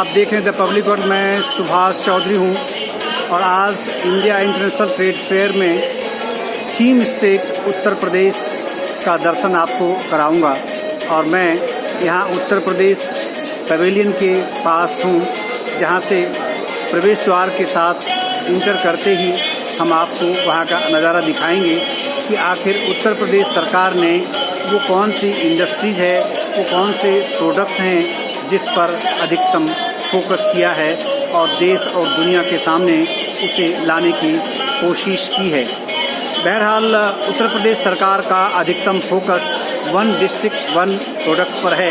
आप देख रहे हैं द पब्लिक वर्ल्ड। मैं सुभाष चौधरी हूँ और आज इंडिया इंटरनेशनल ट्रेड फेयर में थीम स्टेट उत्तर प्रदेश का दर्शन आपको कराऊंगा। और मैं यहाँ उत्तर प्रदेश पवेलियन के पास हूँ, जहाँ से प्रवेश द्वार के साथ इंटर करते ही हम आपको वहाँ का नज़ारा दिखाएंगे कि आखिर उत्तर प्रदेश सरकार ने वो कौन सी इंडस्ट्रीज है, वो कौन से प्रोडक्ट हैं जिस पर अधिकतम फोकस किया है और देश और दुनिया के सामने उसे लाने की कोशिश की है। बहरहाल उत्तर प्रदेश सरकार का अधिकतम focus one district one product पर है,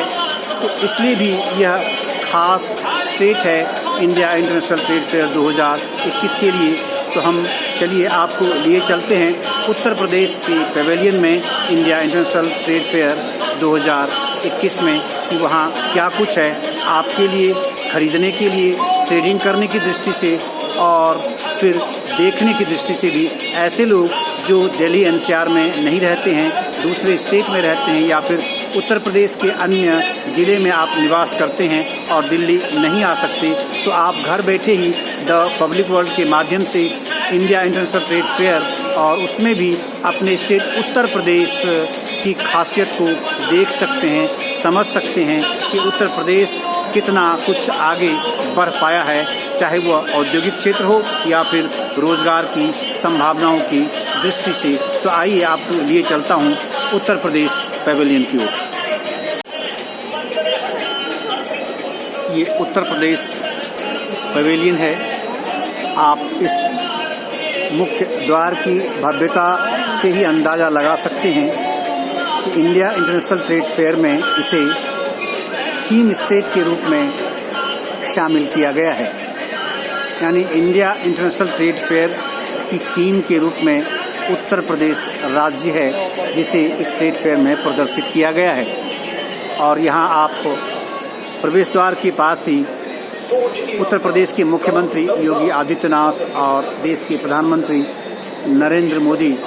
तो इसलिए भी यह खास स्टेट है इंडिया इंटरनेशनल ट्रेड फेयर 2021 के लिए। तो हम चलिए आपको लिए चलते हैं उत्तर प्रदेश के पवेलियन में इंडिया इंटरनेशनल ट्रेड फेयर 2021 में कि वहाँ क्या कुछ है आपके लिए खरीदने के लिए, ट्रेडिंग करने की दृष्टि से और फिर देखने की दृष्टि से भी। ऐसे लोग जो दिल्ली एनसीआर में नहीं रहते हैं, दूसरे स्टेट में रहते हैं या फिर उत्तर प्रदेश के अन्य ज़िले में आप निवास करते हैं और दिल्ली नहीं आ सकते, तो आप घर बैठे ही द पब्लिक वर्ल्ड के माध्यम से इंडिया इंटरनेशनल ट्रेड फेयर और उसमें भी अपने स्टेट उत्तर प्रदेश की खासियत को देख सकते हैं, समझ सकते हैं कि उत्तर प्रदेश कितना कुछ आगे बढ़ पाया है, चाहे वह औद्योगिक क्षेत्र हो या फिर रोजगार की संभावनाओं की दृष्टि से। तो आइए आपको लिए चलता हूँ उत्तर प्रदेश पवेलियन की ओर। ये उत्तर प्रदेश पवेलियन है। आप इस मुख्य द्वार की भव्यता से ही अंदाज़ा लगा सकते हैं कि इंडिया इंटरनेशनल ट्रेड फेयर में इसे थीम स्टेट के रूप में शामिल किया गया है। यानी इंडिया इंटरनेशनल ट्रेड फेयर की थीम के रूप में उत्तर प्रदेश राज्य है जिसे इस ट्रेड फेयर में प्रदर्शित किया गया है। और यहाँ आप प्रवेश द्वार के पास ही उत्तर प्रदेश के मुख्यमंत्री योगी आदित्यनाथ और देश के प्रधानमंत्री नरेंद्र मोदी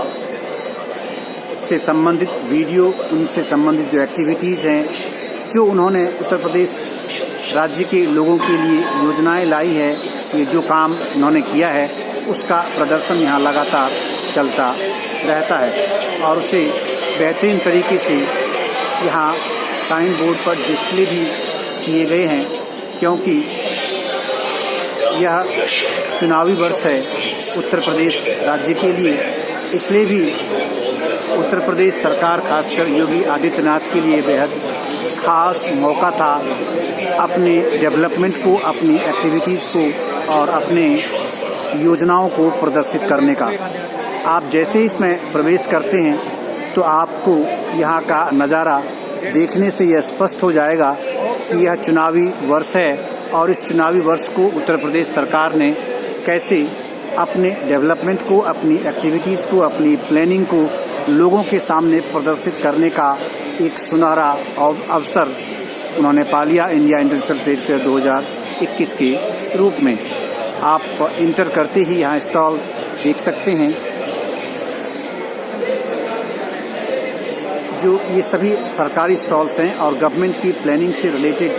से संबंधित वीडियो, उनसे संबंधित जो एक्टिविटीज़ हैं, जो उन्होंने उत्तर प्रदेश राज्य के लोगों के लिए योजनाएं लाई है, ये जो काम उन्होंने किया है उसका प्रदर्शन यहाँ लगातार चलता रहता है। और उसे बेहतरीन तरीके से यहाँ साइन बोर्ड पर डिस्प्ले भी किए गए हैं, क्योंकि यह चुनावी वर्ष है उत्तर प्रदेश राज्य के लिए। इसलिए भी उत्तर प्रदेश सरकार, खासकर योगी आदित्यनाथ के लिए बेहद खास मौका था अपने डेवलपमेंट को, अपनी एक्टिविटीज़ को और अपने योजनाओं को प्रदर्शित करने का। आप जैसे ही इसमें प्रवेश करते हैं तो आपको यहाँ का नज़ारा देखने से यह स्पष्ट हो जाएगा कि यह चुनावी वर्ष है और इस चुनावी वर्ष को उत्तर प्रदेश सरकार ने कैसे अपने डेवलपमेंट को, अपनी एक्टिविटीज़ को, अपनी प्लानिंग को लोगों के सामने प्रदर्शित करने का एक सुनहरा अवसर उन्होंने पा लिया इंडिया इंटरनेशनल ट्रेड फेयर 2021 के रूप में। आप इंटर करते ही यहाँ स्टॉल देख सकते हैं, जो ये सभी सरकारी स्टॉल्स हैं और गवर्नमेंट की प्लानिंग से रिलेटेड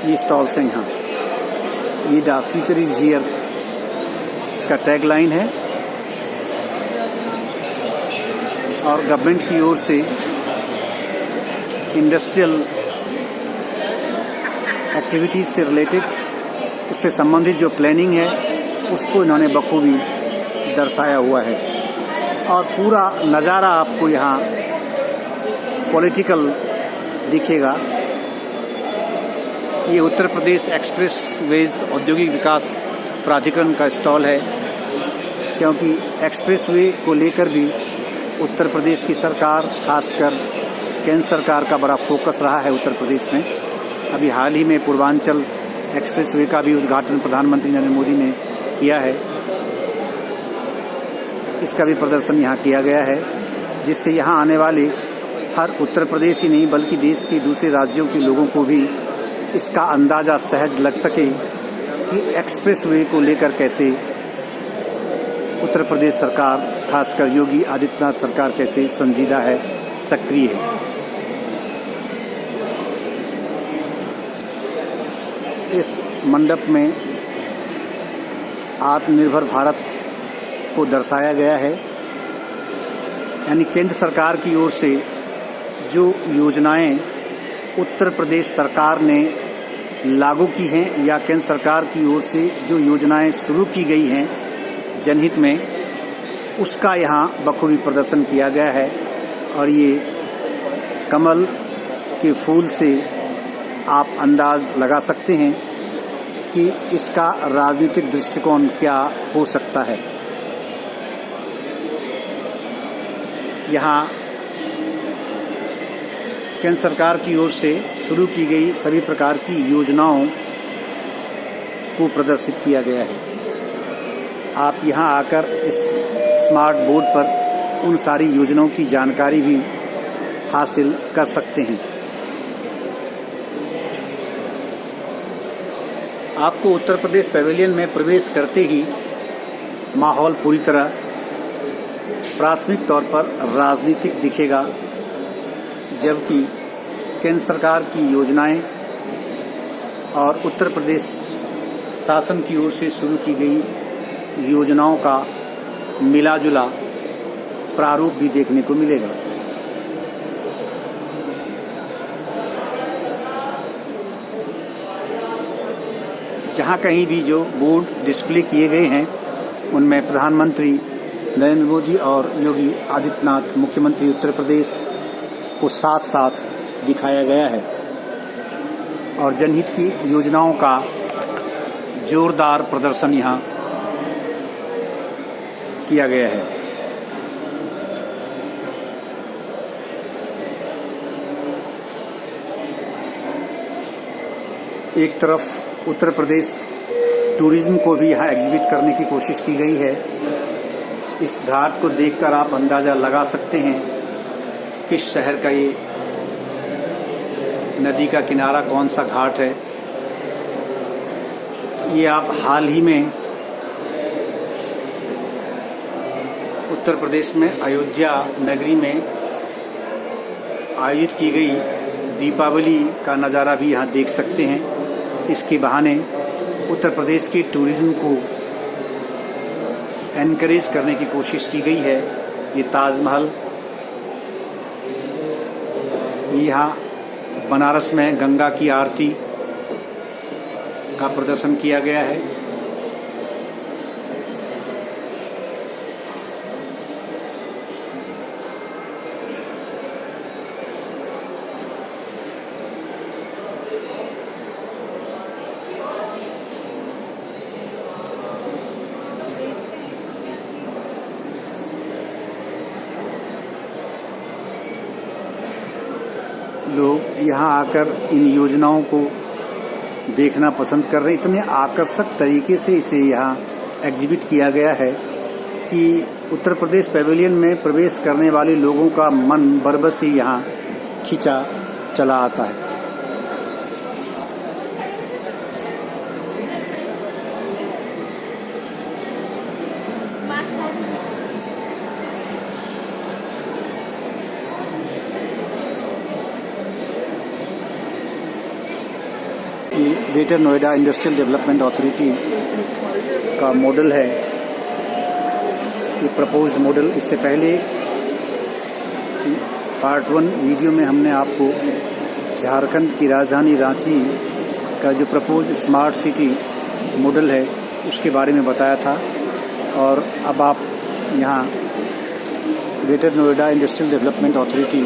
ये स्टॉल्स हैं। यहाँ ये द फ्यूचर इज हियर इसका टैगलाइन है और गवर्नमेंट की ओर से इंडस्ट्रियल एक्टिविटीज़ से रिलेटेड, उससे संबंधित जो प्लानिंग है उसको इन्होंने बखूबी दर्शाया हुआ है। और पूरा नज़ारा आपको यहाँ पॉलिटिकल दिखेगा। ये उत्तर प्रदेश एक्सप्रेस वेज औद्योगिक विकास प्राधिकरण का स्टॉल है, क्योंकि एक्सप्रेस वे को लेकर भी उत्तर प्रदेश की सरकार, खासकर केंद्र सरकार का बड़ा फोकस रहा है उत्तर प्रदेश में। अभी हाल ही में पूर्वांचल एक्सप्रेस वे का भी उद्घाटन प्रधानमंत्री नरेंद्र मोदी ने किया है। इसका भी प्रदर्शन यहाँ किया गया है, जिससे यहाँ आने वाले हर उत्तर प्रदेश ही नहीं बल्कि देश के दूसरे राज्यों के लोगों को भी इसका अंदाज़ा सहज लग सके कि एक्सप्रेस वे को लेकर कैसे उत्तर प्रदेश सरकार, खासकर योगी आदित्यनाथ सरकार कैसे संजीदा है, सक्रिय है। इस मंडप में आत्मनिर्भर भारत को दर्शाया गया है, यानी केंद्र सरकार की ओर से जो योजनाएं उत्तर प्रदेश सरकार ने लागू की हैं या केंद्र सरकार की ओर से जो योजनाएं शुरू की गई हैं जनहित में, उसका यहाँ बखूबी प्रदर्शन किया गया है। और ये कमल के फूल से आप अंदाज लगा सकते हैं कि इसका राजनीतिक दृष्टिकोण क्या हो सकता है। यहाँ केंद्र सरकार की ओर से शुरू की गई सभी प्रकार की योजनाओं को प्रदर्शित किया गया है। आप यहाँ आकर इस स्मार्ट बोर्ड पर उन सारी योजनाओं की जानकारी भी हासिल कर सकते हैं। आपको उत्तर प्रदेश पैवेलियन में प्रवेश करते ही माहौल पूरी तरह प्राथमिक तौर पर राजनीतिक दिखेगा, जबकि केंद्र सरकार की योजनाएं और उत्तर प्रदेश शासन की ओर से शुरू की गई योजनाओं का मिला-जुला प्रारूप भी देखने को मिलेगा। जहां कहीं भी जो बोर्ड डिस्प्ले किए गए हैं उनमें प्रधानमंत्री नरेंद्र मोदी और योगी आदित्यनाथ मुख्यमंत्री उत्तर प्रदेश को साथ साथ दिखाया गया है और जनहित की योजनाओं का जोरदार प्रदर्शन यहाँ किया गया है। एक तरफ उत्तर प्रदेश टूरिज्म को भी यहाँ एग्जिबिट करने की कोशिश की गई है। इस घाट को देखकर आप अंदाजा लगा सकते हैं किस शहर का ये नदी का किनारा, कौन सा घाट है। ये आप हाल ही में उत्तर प्रदेश में अयोध्या नगरी में आयोजित की गई दीपावली का नज़ारा भी यहाँ देख सकते हैं। इसके बहाने उत्तर प्रदेश के टूरिज्म को एनकरेज करने की कोशिश की गई है। ये ताजमहल, यहाँ बनारस में गंगा की आरती का प्रदर्शन किया गया है। लोग यहाँ आकर इन योजनाओं को देखना पसंद कर रहे हैं। इतने आकर्षक तरीके से इसे यहाँ एग्जिबिट किया गया है कि उत्तर प्रदेश पैवेलियन में प्रवेश करने वाले लोगों का मन बरबस ही यहाँ खींचा चला आता है। ये greater Noida industrial development authority का मॉडल है, ये प्रपोज्ड मॉडल। इससे पहले पार्ट 1 वीडियो में हमने आपको झारखंड की राजधानी रांची का जो प्रपोज्ड स्मार्ट सिटी मॉडल है उसके बारे में बताया था, और अब आप यहाँ greater Noida industrial development authority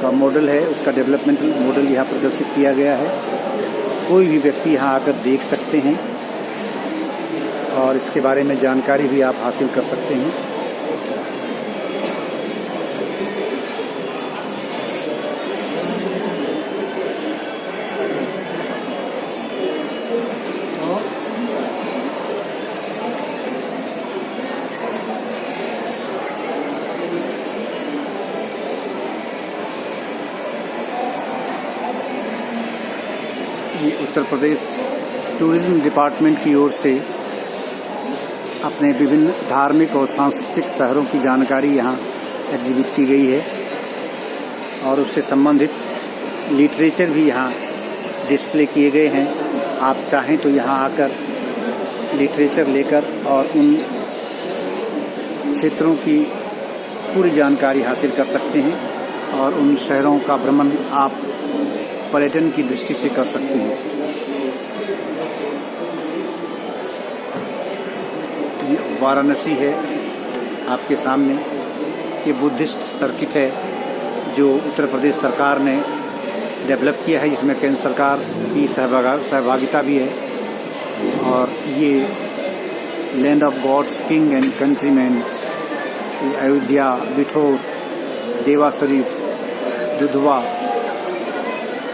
का मॉडल है, उसका डेवलपमेंटल मॉडल यहाँ प्रदर्शित किया गया है। कोई भी व्यक्ति यहाँ आकर देख सकते हैं और इसके बारे में जानकारी भी आप हासिल कर सकते हैं। ये उत्तर प्रदेश टूरिज्म डिपार्टमेंट की ओर से अपने विभिन्न धार्मिक और सांस्कृतिक शहरों की जानकारी यहाँ एग्जिबिट की गई है और उससे संबंधित लिटरेचर भी यहाँ डिस्प्ले किए गए हैं। आप चाहें तो यहाँ आकर लिटरेचर लेकर और उन क्षेत्रों की पूरी जानकारी हासिल कर सकते हैं और उन शहरों का भ्रमण आप पर्यटन की दृष्टि से कर सकते हैं। ये वाराणसी है आपके सामने। ये बुद्धिस्ट सर्किट है जो उत्तर प्रदेश सरकार ने डेवलप किया है, जिसमें केंद्र सरकार की सहभागिता भी है। और ये land of gods king and countryman, ये अयोध्या, बिठौर, देवा शरीफ, दुधवा,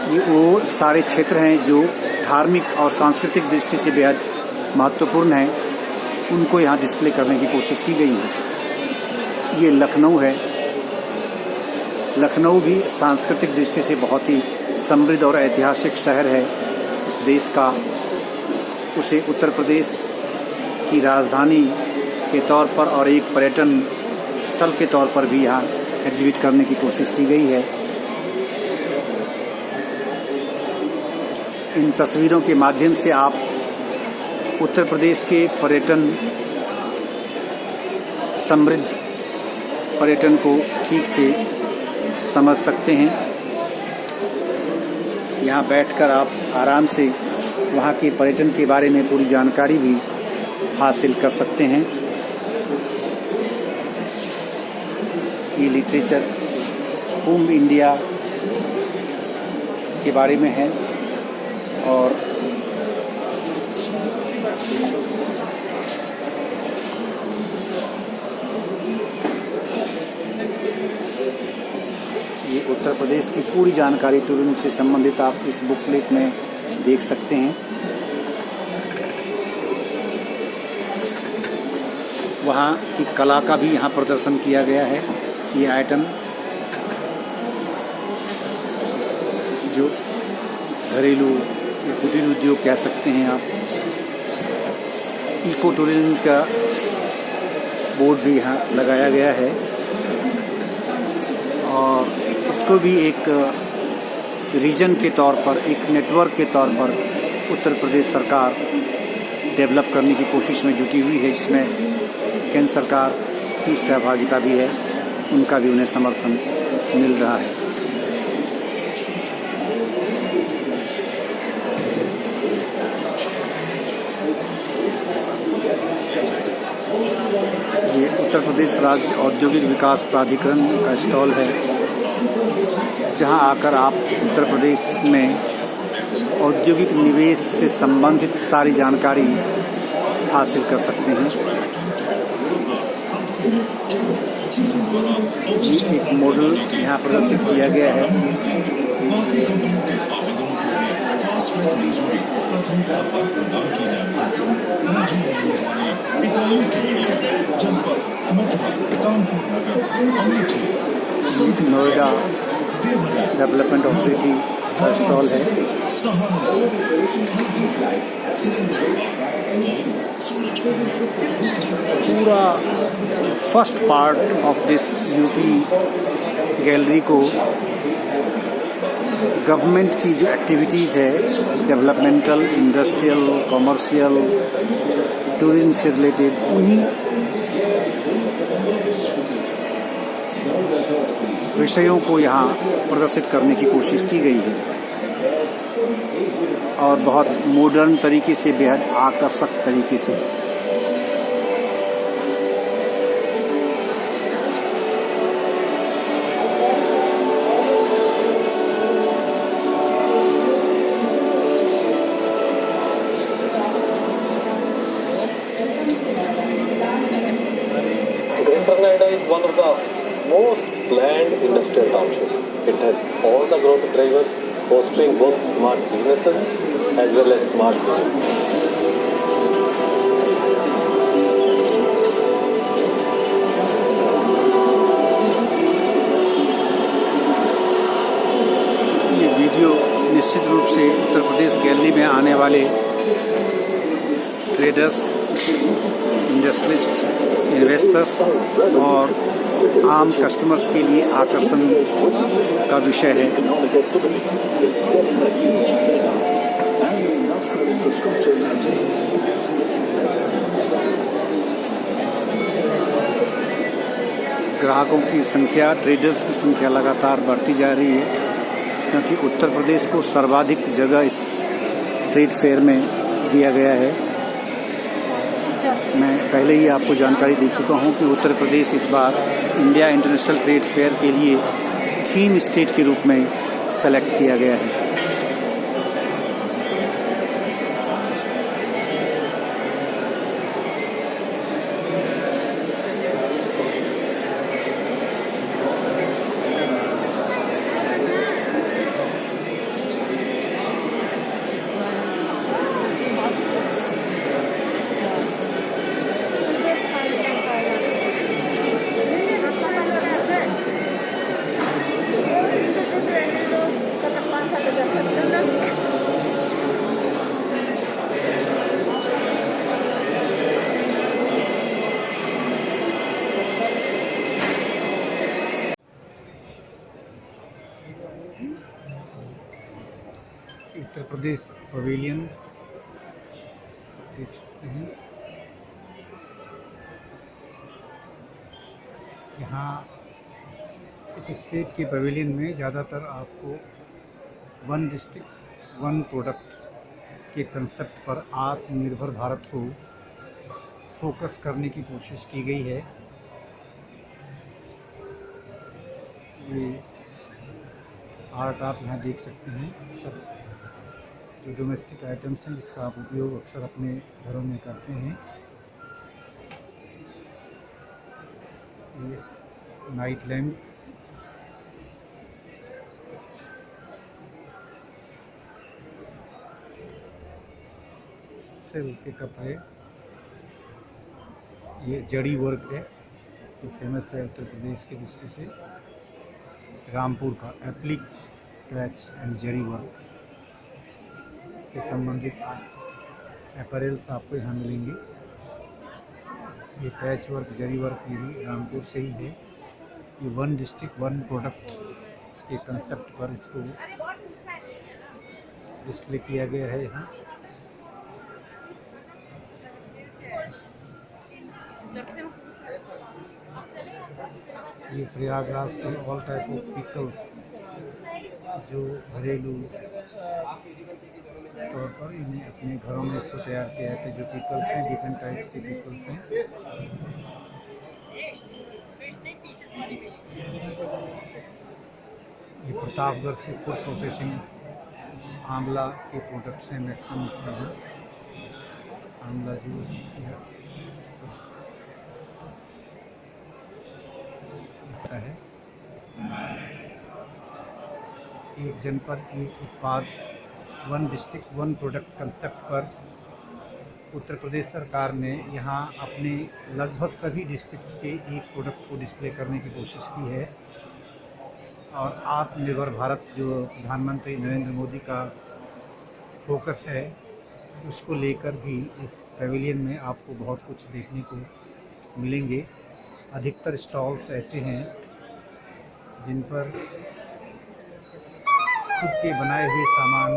ये वो सारे क्षेत्र हैं जो धार्मिक और सांस्कृतिक दृष्टि से बेहद महत्वपूर्ण हैं। उनको यहाँ डिस्प्ले करने की कोशिश की गई है। ये लखनऊ है। लखनऊ भी सांस्कृतिक दृष्टि से बहुत ही समृद्ध और ऐतिहासिक शहर है इस देश का। उसे उत्तर प्रदेश की राजधानी के तौर पर और एक पर्यटन स्थल के तौर पर भी यहाँ एग्जिबिट करने की कोशिश की गई है। इन तस्वीरों के माध्यम से आप उत्तर प्रदेश के पर्यटन, समृद्ध पर्यटन को ठीक से समझ सकते हैं। यहाँ बैठकर आप आराम से वहाँ के पर्यटन के बारे में पूरी जानकारी भी हासिल कर सकते हैं। ये लिटरेचर कुंभ इंडिया के बारे में है और ये उत्तर प्रदेश की पूरी जानकारी टूरिज्म से संबंधित आप इस बुकलेट में देख सकते हैं। वहाँ की कला का भी यहाँ प्रदर्शन किया गया है। ये आइटम जो घरेलू या कुटीर उद्योग कह सकते हैं आप। इको टूरिज्म का बोर्ड भी यहाँ लगाया गया है और इसको भी एक रीजन के तौर पर, एक नेटवर्क के तौर पर उत्तर प्रदेश सरकार डेवलप करने की कोशिश में जुटी हुई है, जिसमें केंद्र सरकार की सहभागिता भी है, उनका भी उन्हें समर्थन मिल रहा है। ये उत्तर प्रदेश राज्य औद्योगिक विकास प्राधिकरण का स्टॉल है, जहां आकर आप उत्तर प्रदेश में औद्योगिक निवेश से संबंधित सारी जानकारी हासिल कर सकते हैं। ये एक मॉडल यहाँ प्रदर्शित किया गया है। नोएडा डेवलपमेंट अथॉरिटी का स्टॉल है। पूरा first part of this UP gallery को गवर्नमेंट की जो एक्टिविटीज़ है, डेवलपमेंटल, इंडस्ट्रियल, कॉमर्शियल, टूरिज्म से रिलेटेड, उन्हीं विषयों को यहाँ प्रदर्शित करने की कोशिश की गई है और बहुत मॉडर्न तरीके से, बेहद आकर्षक तरीके से। Noida is one of the most planned industrial townships. It has all the growth drivers fostering both smart businesses as well as smart living. ये वीडियो निश्चित रूप से उत्तर प्रदेश गैलरी में आने वाले ट्रेडर्स, इंडस्ट्रियलिस्ट, इन्वेस्टर्स और आम कस्टमर्स के लिए आकर्षण का विषय है। infrastructure is ग्राहकों की संख्या, ट्रेडर्स की संख्या लगातार बढ़ती जा रही है, क्योंकि उत्तर प्रदेश को सर्वाधिक जगह इस ट्रेड फेयर में दिया गया है। मैं पहले ही आपको जानकारी दे चुका हूं कि उत्तर प्रदेश इस बार इंडिया इंटरनेशनल ट्रेड फेयर के लिए थीम स्टेट के रूप में सेलेक्ट किया गया है। उत्तर प्रदेश पवेलियन देख सकते हैं। यहाँ इस स्टेट के पवेलियन में ज़्यादातर आपको वन डिस्ट्रिक्ट वन प्रोडक्ट के कंसेप्ट पर आत्मनिर्भर भारत को फोकस करने की कोशिश की गई है। ये आर्ट आप यहाँ देख सकते हैं। सब जो डोमेस्टिक आइटम्स हैं जिसका आप उपयोग अक्सर अपने घरों में करते हैं। ये नाइट लैम्प, सिल्क के कपड़े, ये जड़ी वर्क है, ये फेमस है उत्तर प्रदेश की दृष्टि से। रामपुर का एप्लिक पैच एंड जड़ी वर्क से संबंधित अपैरल्स आपको यहाँ मिलेंगे। ये पैच वर्क, जरी वर्क, ये भी रामपुर से ही है। ये वन डिस्ट्रिक्ट वन प्रोडक्ट के कंसेप्ट पर इसको डिस्प्ले किया गया है यहाँ। ये प्रयागराज से ऑल टाइप ऑफ पिकल्स, जो घरेलू तौर पर इन्हें अपने घरों में इसको तैयार किया है। जो पिकल्स हैं, डिफरेंट टाइप्स के पिकल्स हैं। ये प्रतापगढ़ से फूड प्रोसेसिंग आंवला के प्रोडक्ट्स हैं, मैक्सिमम इसमें हैं। आंवला जूस है। एक जनपद एक उत्पाद, one district one product concept पर उत्तर प्रदेश सरकार ने यहाँ अपने लगभग सभी डिस्ट्रिक्ट्स के एक प्रोडक्ट को डिस्प्ले करने की कोशिश की है। और आत्मनिर्भर भारत जो प्रधानमंत्री नरेंद्र मोदी का फोकस है, उसको लेकर भी इस पेविलियन में आपको बहुत कुछ देखने को मिलेंगे। अधिकतर स्टॉल्स ऐसे हैं जिन पर खुद के बनाए हुए सामान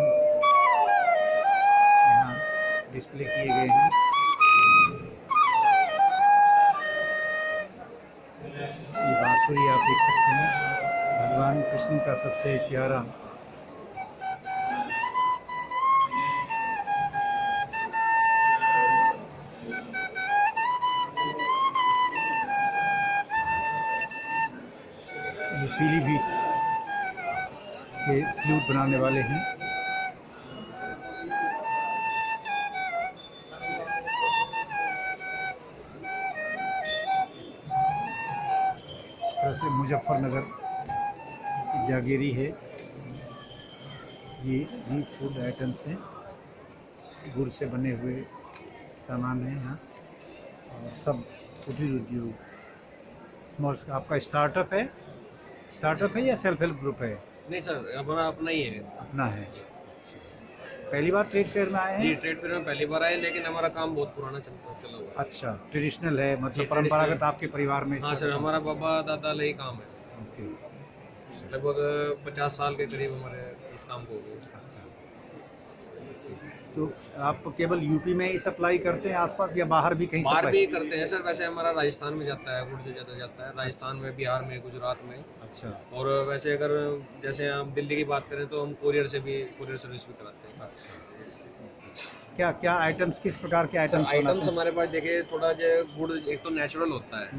यहाँ डिस्प्ले किए गए हैं। ये बांसुरी आप देख सकते हैं, भगवान कृष्ण का सबसे प्यारा पीलीभीत के फ्लूट बनाने वाले हैं। जैसे मुजफ्फरनगर की जागीरी है। ये भी फूड आइटम्स हैं, गुड़ से बने हुए सामान हैं यहाँ। और सब कुटीर उद्योग स्मॉल। आपका स्टार्टअप है या सेल्फ हेल्प ग्रुप है? नहीं सर, हमारा अपना ही है। अपना है। पहली बार ट्रेड फेयर में आए हैं? जी, ट्रेड फेयर में पहली बार आए, लेकिन हमारा काम बहुत पुराना चला हुआ है। अच्छा, ट्रेडिशनल है, मतलब परंपरागत आपके परिवार में? हाँ सर, हमारा बाबा दादा ले ही काम है। ओके। लगभग 50 साल के करीब हमारे इस काम को हो गए। अच्छा। तो आप केवल यूपी में ही सप्लाई करते हैं आसपास या बाहर भी कहीं बाहर सप्लाई? भी करते हैं सर। वैसे हमारा राजस्थान में जाता है गुड़, जो ज़्यादा जाता है राजस्थान में, बिहार में, गुजरात में। अच्छा और वैसे अगर जैसे हम दिल्ली की बात करें तो हम कोरियर सर्विस भी कराते हैं। अच्छा। क्या क्या आइटम्स, किस प्रकार के आइटम्स आइटम्स हमारे पास देखिए, थोड़ा जो गुड़ एक तो नेचुरल होता है,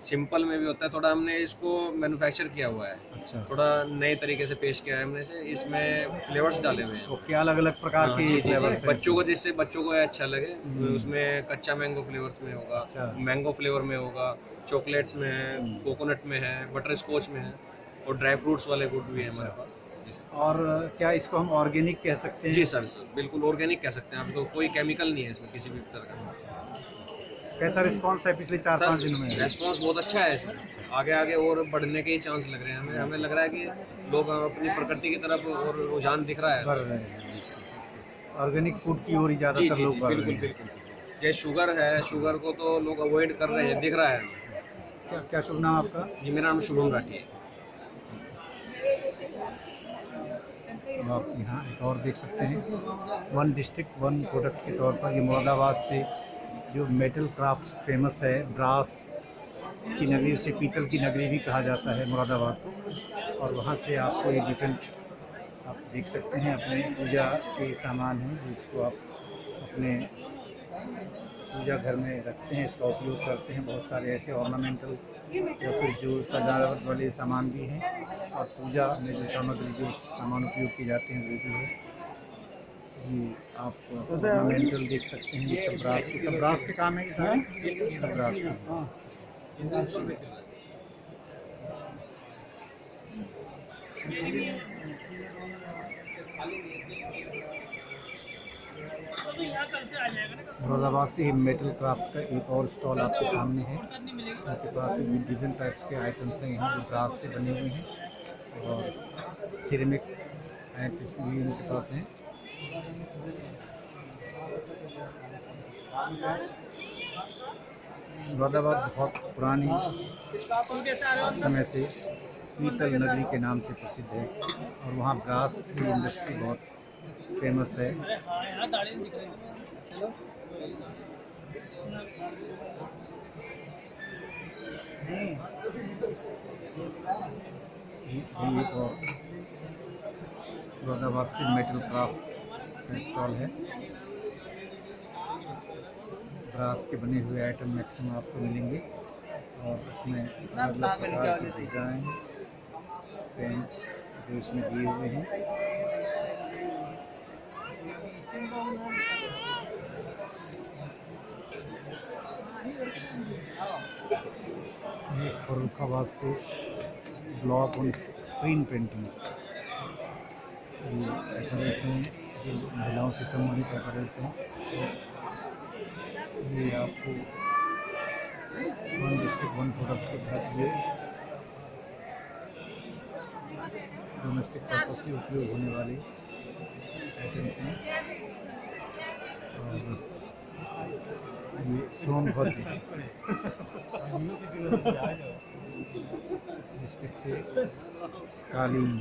सिंपल में भी होता है, थोड़ा हमने इसको मैन्युफैक्चर किया हुआ है, अच्छा, थोड़ा नए तरीके से पेश किया है हमने से। इसमें फ्लेवर्स डाले हुए हैं। ओके, अलग अलग प्रकार हाँ, के जी, फ्लेवर्स हैं। बच्चों को, जिससे बच्चों को अच्छा लगे। तो उसमें कच्चा मैंगो फ्लेवर्स में होगा, अच्छा। मैंगो फ्लेवर में होगा, चॉकलेट्स में है, कोकोनट में है, बटर स्कॉच में है, और ड्राई फ्रूट्स वाले गुड भी है हमारे पास। जी सर। और क्या इसको हम ऑर्गेनिक कह सकते हैं? जी सर, बिल्कुल ऑर्गेनिक कह सकते हैं आप इसको, कोई केमिकल नहीं है इसमें किसी भी तरह का। कैसा रिस्पांस है पिछले 4-5 दिनों में? रेस्पॉन्स बहुत अच्छा है इसमें। आगे आगे और बढ़ने के ही चांस लग रहे हैं हमें। हमें लग रहा है कि लोग अपनी प्रकृति की तरफ और रुझान दिख रहा है। बढ़ रहे हैं, ऑर्गेनिक फूड की ओर ही जी ज़्यादातर जी लोग जी, बढ़ रहे बिल्कुल हैं। बिल्कुल। जैसे शुगर है, शुगर को तो लोग अवॉइड कर रहे हैं, दिख रहा है हमें। क्या क्या शुभ नाम आपका? जी, मेरा नाम शुभम राठी है। तो आप यहाँ एक और देख सकते हैं, वन डिस्ट्रिक्ट वन प्रोडक्ट के तौर पर ये मुरादाबाद से जो मेटल क्राफ्ट फेमस है, ब्रास की नगरी, उसे पीतल की नगरी भी कहा जाता है मुरादाबाद को। और वहाँ से आपको ये डिफरेंट, आप देख सकते हैं, अपने पूजा के सामान हैं जिसको आप अपने पूजा घर में रखते हैं, इसका उपयोग करते हैं। बहुत सारे ऐसे ऑर्नामेंटल या फिर जो सजावट वाले सामान भी हैं, और पूजा में जो सामग्री, जो सामान उपयोग किए जाते हैं वो भी है। ये आप ऑर्नामेंटल देख सकते हैं, ये सब ब्रास के काम है, ये सारे सब ब्रास के हैं। मुरादाबाद से मेटल क्राफ्ट का एक और स्टॉल आपके सामने है। उनके पास डिफरेंट टाइप्स के आइटम्स हैं यहाँ, जो ब्रास से बने हुए हैं और सिरेमिक आइटम्स भी उनके पास हैं। मुरादाबाद बहुत पुरानी समय से पीतल नगरी के नाम से प्रसिद्ध है, और वहाँ ब्रास की इंडस्ट्री बहुत फेमस है। ये एक और मुरादाबाद से मेटल क्राफ्ट का स्टॉल है। ब्रास के बने हुए आइटम मैक्सिमम आपको मिलेंगे, और इसमें अलग अलग प्रकार के डिज़ाइन, पेंट जो इसमें दिए हुए हैं। ये फर्रुखाबाद से ब्लॉक ऑन स्क्रीन पेंटिंग, ये एपरेल्स हैं जो महिलाओं से संबंधित एपरेल्स हैं। ये आपको वन डिस्ट्रिक्ट वन प्रोडक्ट के तहत ये डोमेस्टिक पर्पज से उपयोग होने वाले आइटम्स हैं। और ये सोनभद्र डिस्ट्रिक्ट से कालीन,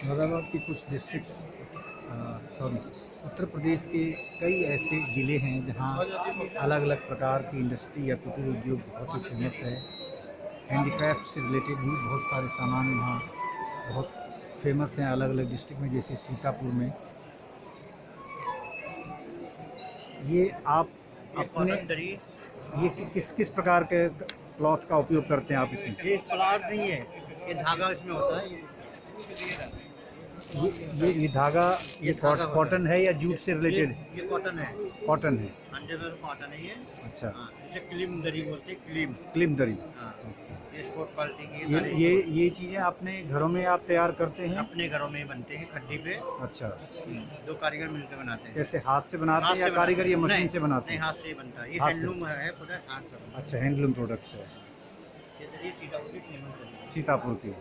मुरादाबाद की कुछ डिस्ट्रिक्ट्स, उत्तर प्रदेश के कई ऐसे ज़िले हैं जहां अलग अलग प्रकार की इंडस्ट्री या कुटीर उद्योग बहुत ही फेमस है। हैंडीक्राफ्ट से रिलेटेड भी बहुत सारे सामान वहाँ बहुत फेमस हैं अलग अलग डिस्ट्रिक्ट में, जैसे सीतापुर में। ये आप अपने ये किस किस प्रकार के क्लॉथ का उपयोग करते हैं आप इसमें? ये क्लॉथ नहीं है, ये धागा इसमें होता है। ये धागा, ये कॉटन है या जूट से रिलेटेड? ये कॉटन है। कॉटन है, 100% कॉटन है ये। अच्छा। हाँ, इसे क्लीम दरी बोलते हैं, क्लीम। क्लीम दरी। हाँ, ये स्पोर्ट क्वालिटी की है। ये चीज़ें अपने घरों में आप तैयार करते हैं? अपने घरों में ही बनते हैं, खड्डी पे। अच्छा। 2 कारीगर मिलकर बनाते हैं। कैसे, हाथ से बनाते हैं या कारीगर या मशीन से बनाते नहीं, हैं? हाथ से ही बनता है। ये हाथ से? हैंडलूम है पूरा, हाथ का बनता अच्छा, हैंडलूम प्रोडक्ट है, है। ये दरी सीतापुर की फेमस दरी है। सीतापुर की।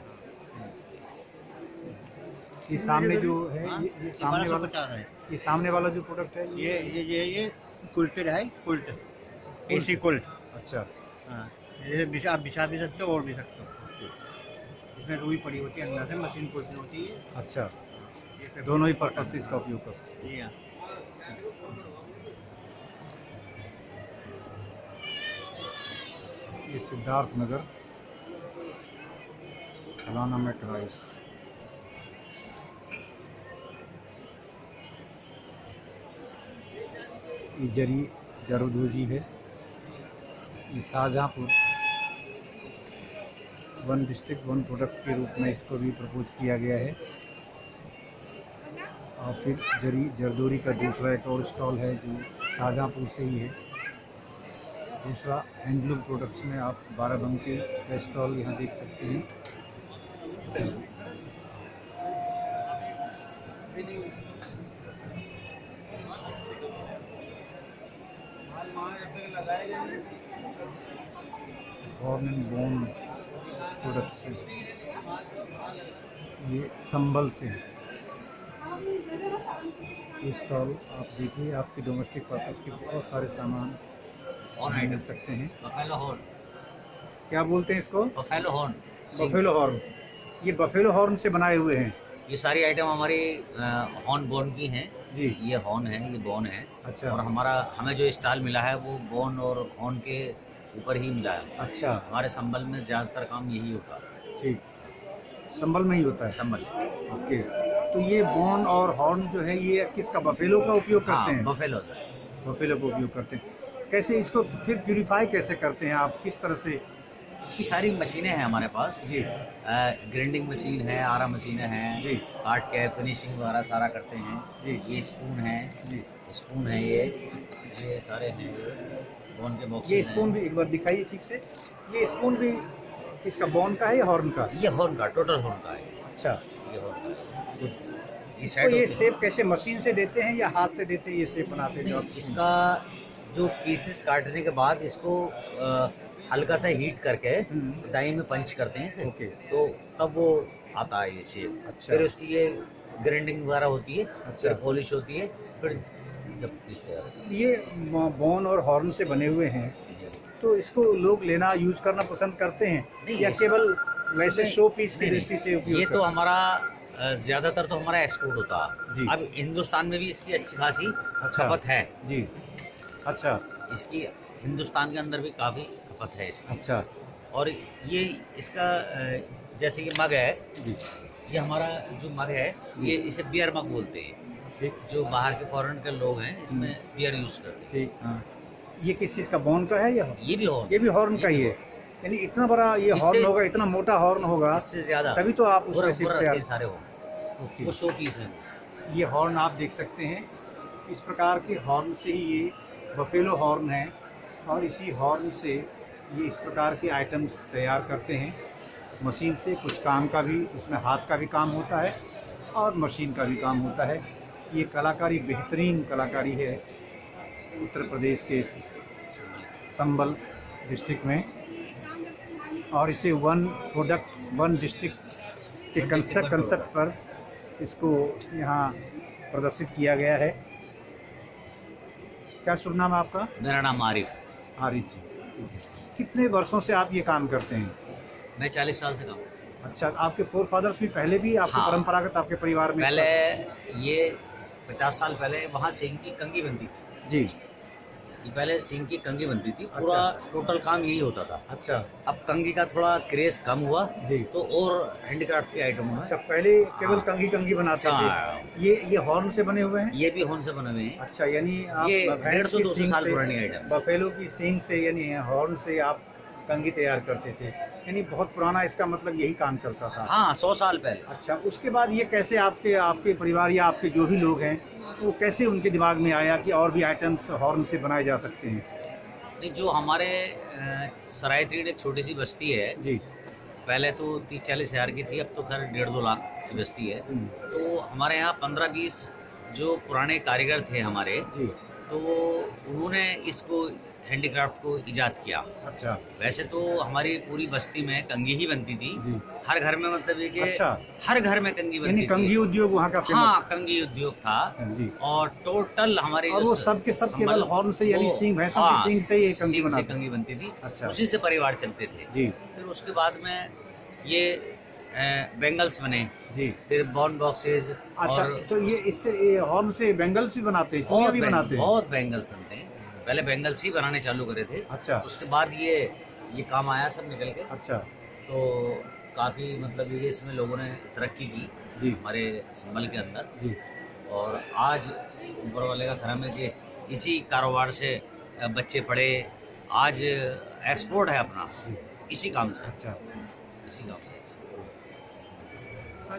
ये सामने जो है, हाँ, ये सामने वाला, 1250 है। ये सामने वाला जो प्रोडक्ट है, ये कुल्टेड है, कुल्ट, एसी कुल्ट। अच्छा। हाँ, ये आप बिछा भी सकते हो और भी सकते हो। उसमें रुई पड़ी होती है, अंदर से मशीन कुटनी होती है। अच्छा, ये सब- दोनों ही पर्पज से इसका उपयोग कर सकते जी हाँ। हैं। ये सिद्धार्थ नगर फलाना मेट राइस। ये जरी जरदोजी है। ये Shahjahanpur one district one product के रूप में इसको भी प्रपोज किया गया है। और फिर जरी जरदोरी का दूसरा एक और स्टॉल है जो शाहजहाँपुर से ही है। दूसरा हैंडलूम प्रोडक्ट्स में आप बाराबंकी का स्टॉल यहाँ देख सकते हैं। हॉर्न एंड बोन प्रोडक्ट्स हैं। ये संबल से है। ये स्टॉल आप देखिए, आपके डोमेस्टिक पर्पस के बहुत सारे सामान हॉर्न मिल सकते हैं। बफेलो हॉर्न, क्या बोलते हैं इसको? Buffalo horn. Buffalo horn. ये बफेलो हॉर्न से बनाए हुए हैं। ये सारी आइटम हमारी हॉर्न बोन की हैं। जी। ये हॉर्न है, ये बोन है। अच्छा। और हमें जो स्टाइल मिला है वो बोन और हॉर्न के ऊपर ही मिला है। अच्छा, हमारे संबल में ज़्यादातर काम यही होता है। ठीक। संबल में ही होता है। संबल। ओके। तो ये बोन और हॉर्न जो है ये किसका, बफेलो का उपयोग करते हैं? बफेलो से। बफेलो का उपयोग करते हैं। कैसे इसको फिर प्यूरिफाई कैसे करते हैं आप, किस तरह से? इसकी सारी मशीनें हैं हमारे पास। जी। ग्राइंडिंग मशीन है, आरा मशीनें हैं। जी। काट के फिनिशिंग वगैरह सारा करते हैं। जी। ये स्पून है। जी। स्पून है ये सारे हैं। बोन के बॉक्स। ये स्पून भी एक बार दिखाइए ठीक से। ये स्पून भी किसका, बोन का है या हॉर्न का? ये हॉर्न का, टोटल हॉर्न का है। अच्छा। ये हॉर्न का है। गुड। इस तो साइड ये शेप कैसे, मशीन से देते हैं या हाथ से देते हैं? ये शेप बनाते हैं जो आप? इसका जो पीसेस काटने के बाद इसको हल्का सा हीट करके डाई में पंच करते हैं इसे। ओके। तो तब वो आता है ये शेप। अच्छा। फिर उसकी ये ग्राइंडिंग वगैरह होती है। अच्छा। फिर पॉलिश होती है। फिर जब पीसते हैं। ये बोन और हॉर्न से बने हुए हैं, तो इसको लोग लेना, यूज करना पसंद करते हैं नहीं, या केवल वैसे इसमें- शो पीस की नहीं, दृष्टि से उपयोग ये करते तो हैं? हमारा ज़्यादातर तो हमारा एक्सपोर्ट होता जी। है। अब हिंदुस्तान में भी इसकी अच्छी खासी अच्छा। खपत है। जी। अच्छा। इसकी हिंदुस्तान के अंदर भी काफ़ी खपत है इसकी। अच्छा। और ये इसका जैसे ये मग है, जी। ये हमारा जो मग है ये इसे बियर मग बोलते हैं। ठीक। जो बाहर के फॉरेन के लोग हैं इसमें बियर यूज़ करते हैं। ठीक। हाँ। ये किस चीज़ का, बोन का है या? ये भी हॉर्न। ये भी हॉर्न का ही है। यानी इतना बड़ा ये इससे- हॉर्न होगा, इतना मोटा हॉर्न होगा, इससे ज़्यादा तभी तो आप उसमें से पूरा तैयार। ढेर सारे हॉर्न। ओके। वो शो पीस है। ये हॉर्न आप देख सकते हैं। इस प्रकार के हॉर्न से ही ये बफेलो हॉर्न है, और इसी हॉर्न से ये इस प्रकार के आइटम्स तैयार करते हैं मशीन से। कुछ काम का भी इसमें, हाथ का भी काम होता है और मशीन का भी काम होता है। ये कलाकारी, बेहतरीन कलाकारी है उत्तर प्रदेश के संबल डिस्ट्रिक्ट में, और इसे वन प्रोडक्ट वन डिस्ट्रिक्ट के कंसेप्ट पर इसको यहाँ प्रदर्शित किया गया है। क्या शुभ नाम है आपका? मेरा नाम आरिफ। आरिफ जी। कितने वर्षों से आप ये काम करते हैं? मैं 40 साल से काम करता हूँ। अच्छा, आपके फोर फादर्स भी पहले भी आपके हाँ। परंपरागत आपके परिवार में? पहले ये 50 साल पहले वहाँ सिंह की कंगी बनती थी। जी। ये पहले सिंह की कंगी बनती थी। पूरा टोटल काम यही होता था। अच्छा। अब कंगी का थोड़ा क्रेज कम हुआ जी। तो और हैंडीक्राफ्ट के आइटम में। अच्छा, पहले केवल हाँ। कंगी बनाते हाँ। थे। ये हॉर्न से बने हुए हैं? ये भी हॉर्न से बने हुए हैं। अच्छा, यानी आप ये भैंस की 150-200 सींग साल से, पुरानी आइटम। बफेलो की सींग से यानी हॉर्न से आप कंगी तैयार करते थे, यानी बहुत पुराना, इसका मतलब यही काम चलता था। हाँ, 100 साल पहले। अच्छा, उसके बाद ये कैसे आपके परिवार या आपके जो भी लोग हैं, वो कैसे उनके दिमाग में आया कि और भी आइटम्स हॉर्न से बनाए जा सकते हैं? नहीं, जो हमारे सराय तीड़ एक छोटी सी बस्ती है। जी। पहले तो 30-40 हज़ार की थी, अब तो खैर 1.5-2 लाख की बस्ती है। तो हमारे यहाँ 15-20 जो पुराने कारीगर थे हमारे, जी। तो उन्होंने इसको हैंडीक्राफ्ट को इजाद किया। अच्छा। वैसे तो हमारी पूरी बस्ती में कंगी ही बनती थी। जी। हर घर में, मतलब ये कि अच्छा। हर घर में कंगी बनती यानी थी। कंगी उद्योग वहाँ का फेमस? हाँ, कंगी उद्योग था। जी। और टोटल हमारे और जो वो सब के सब संबल- केवल हॉर्न से, यानी वो- सींग, भैंसों हाँ, की सींग से ये कंगी सींग से बनाते? कंगी बनती थी। अच्छा। उसी से परिवार चलते थे। जी। फिर उसके बाद में ये बेंगल्स बने, जी। फिर बॉन बॉक्सेस। अच्छा, और तो ये हॉर्न से बेंगल्स भी बनाते हैं, चूड़ियाँ भी बनाते हैं? बहुत बेंगल्स बनते हैं। पहले बेंगल्स ही बनाने चालू करे थे। अच्छा। उसके बाद ये काम आया सब निकल के। अच्छा तो काफ़ी मतलब ये इसमें लोगों ने तरक्की की जी हमारे संभल के अंदर। जी। और आज ऊपर वाले का करम है कि इसी कारोबार से बच्चे पढ़े, आज एक्सपोर्ट है अपना जी। इसी काम से, अच्छा, इसी काम से।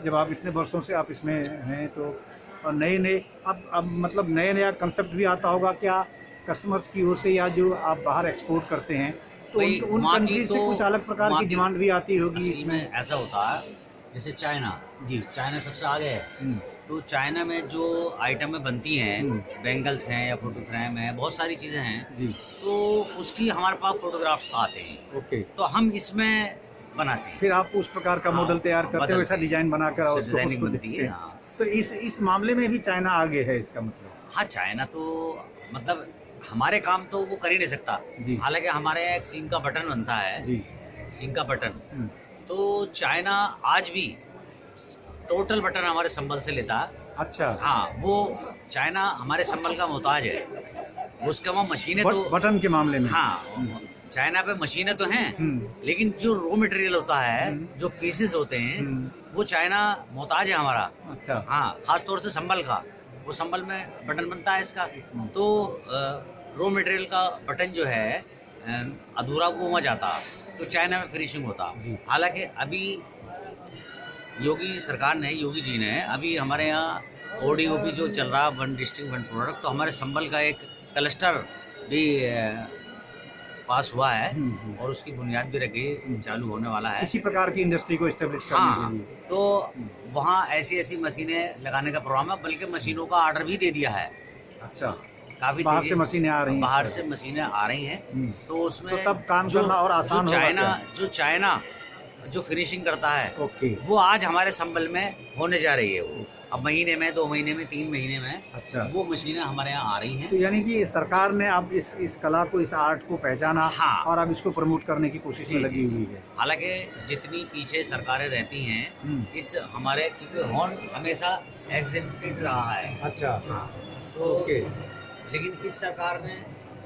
जब आप इतने वर्षों से आप इसमें हैं तो और नए नए अब मतलब नया कंसेप्ट भी आता होगा क्या कस्टमर्स की ओर से, या जो आप बाहर एक्सपोर्ट करते हैं तो भाई, उन वहाँ की कंट्री से तो- कुछ अलग प्रकार वहाँ की की- डिमांड भी आती होगी असल इसमें? में ऐसा होता है जैसे चाइना जी। चाइना सबसे आगे है। तो चाइना में जो आइटमें बनती हैं, बेंगल्स हैं या फोटो फ्रेम है, बहुत सारी चीज़ें हैं, जी। तो उसकी हमारे पास फोटोग्राफ्स आते हैं, ओके, तो हम इसमें बनाते हैं। फिर आप उस प्रकार का हाँ, मॉडल तैयार करते हो, बदलते वैसा हैं। डिजाइन बनाकर और उससे उसको डिजाइनिंग उसको बनती दिखते है। हैं। हाँ तो इस मामले में भी चाइना आगे है इसका मतलब? हाँ, चाइना तो मतलब हमारे काम तो वो कर ही नहीं सकता। जी। हालांकि हमारे यहाँ एक सीन का बटन बनता है, जी। सीन का बटन, हम्म, तो चाइना आज भी टोटल बटन हमारे संबल से लेता है। अच्छा। हाँ, वो चाइना हमारे संबल का मोहताज है। उसके वहाँ मशीनें तो बटन के मामले में? हाँ, चाइना पे मशीनें तो हैं, लेकिन जो रॉ मटेरियल होता है, जो पीसेस होते हैं, वो चाइना मोहताज है हमारा। अच्छा। हाँ, खास तौर से संबल का, वो संबल में बटन बनता है इसका। तो रॉ मटेरियल का बटन जो है अधूरा वो वहाँ जाता, तो चाइना में फिनिशिंग होता। हालांकि अभी योगी सरकार ने, योगी जी ने अभी हमारे यहाँ ODOP जो चल रहा, वन डिस्ट्रिक्ट वन प्रोडक्ट, तो हमारे संबल का एक क्लस्टर भी पास हुआ है और उसकी बुनियाद भी रखी, चालू होने वाला है। इसी प्रकार की इंडस्ट्री को एस्टेब्लिश करने हाँ, के लिए? तो वहाँ ऐसी ऐसी मशीनें लगाने का प्रोग्राम है, बल्कि मशीनों का ऑर्डर भी दे दिया है। अच्छा, काफी बाहर तेजी से मशीनें आ रही हैं? बाहर से मशीनें आ रही हैं, तो उसमें तो तब काम करना और आसान होगा जो चाइना जो फिनिशिंग करता है, ओके, वो आज हमारे संबल में होने जा रही है। वो अब महीने में, 2 महीने में, 3 महीने में, अच्छा, वो मशीनें हमारे यहाँ आ रही हैं। तो यानी कि सरकार ने अब इस कला को, इस आर्ट को पहचाना, हाँ, और अब इसको प्रमोट करने की कोशिश में लगी हुई है। हालांकि जितनी पीछे सरकारें रहती हैं इस हमारे, क्योंकि हॉर्न हमेशा एग्जेम्प्टेड रहा है। अच्छा, हाँ, तो ओके, लेकिन इस सरकार ने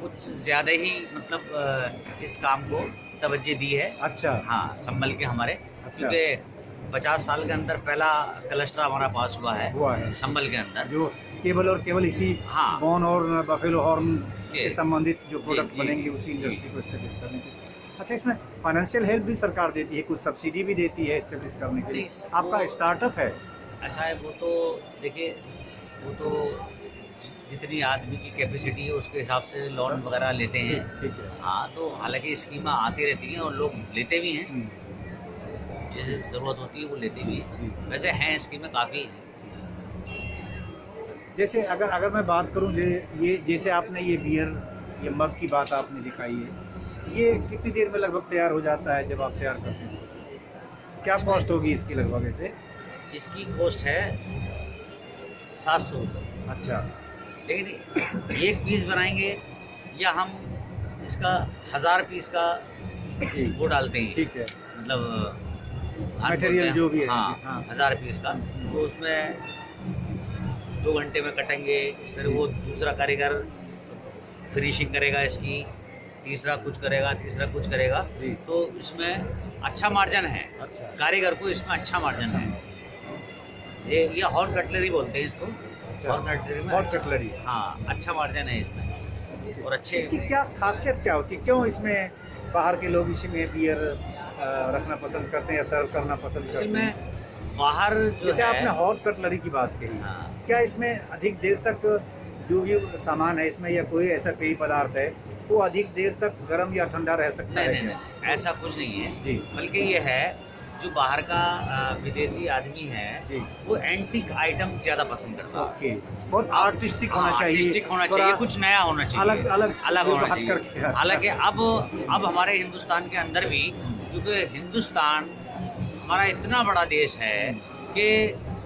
कुछ ज़्यादा ही मतलब इस काम को तवज्जो दी है। अच्छा, हाँ, संभल के हमारे, अच्छा, क्योंकि 50 साल के अंदर पहला क्लस्टर हमारा पास हुआ है संभल के अंदर, जो केवल इसी हाँ, बॉन और बफेलो हॉर्न से जी, संबंधित जो प्रोडक्ट जी, बनेंगे उसी इंडस्ट्री को एस्टेब्लिश करने के लिए। अच्छा, इसमें फाइनेंशियल हेल्प भी सरकार देती है, कुछ सब्सिडी भी देती है एस्टेब्लिश करने के लिए? नहीं, आपका वो- स्टार्टअप है? ऐसा है, वो तो देखिए, वो तो जितनी आदमी की कैपेसिटी है उसके हिसाब से लोन वगैरह लेते हैं। ठीक है। हाँ, तो हालांकि स्कीमें आती रहती हैं और लोग लेते भी हैं, जैसे ज़रूरत होती है वो लेते भी हैं। वैसे हैं स्कीमें काफ़ी। जैसे अगर मैं बात करूं, ये जैसे आपने ये बियर, ये मग की बात आपने दिखाई है, ये कितनी देर में लगभग तैयार हो जाता है जब आप तैयार करते हैं? क्या कॉस्ट होगी इसकी लगभग ऐसे? इसकी कॉस्ट है 700 रुपये। अच्छा, लेकिन एक पीस बनाएंगे या हम इसका 1000 पीस का जी, वो डालते हैं, ठीक है, मतलब मटेरियल जो भी है। हाँ, हाँ, 1000 पीस का, तो उसमें 2 घंटे में कटेंगे, फिर वो दूसरा कारीगर फिनिशिंग करेगा इसकी, तीसरा कुछ करेगा, तीसरा कुछ करेगा, जी। तो इसमें अच्छा मार्जिन है। अच्छा, कारीगर को इसमें अच्छा मार्जिन है। ये हॉर्न कटलरी बोलते हैं इसको। अच्छा, हॉर्न कटलरी में हॉट अच्छा, कटलरी। हाँ, अच्छा मार्जिन है इसमें और अच्छे। इसकी क्या खासियत क्या होती है? क्यों इसमें बाहर के लोग इसमें बियर रखना पसंद करते हैं या सर्व करना पसंद करते हैं? इसमें बाहर जो जैसे है, आपने हॉट कटलरी की बात कही, हाँ, क्या इसमें अधिक देर तक जो भी सामान है इसमें या कोई ऐसा पेय पदार्थ है वो अधिक देर तक गर्म या ठंडा रह सकता है? नहीं, ऐसा कुछ नहीं है जी, बल्कि ये है, जो बाहर का विदेशी आदमी है जी, वो एंटीक आइटम ज्यादा पसंद करता है। ओके, बहुत आर्टिस्टिक होना चाहिए, आर्टिस्टिक होना चाहिए, कुछ नया होना चाहिए, अलग होना बात करके। चाहिए। हालांकि अब हमारे हिंदुस्तान के अंदर भी, क्योंकि हिंदुस्तान हमारा इतना बड़ा देश है कि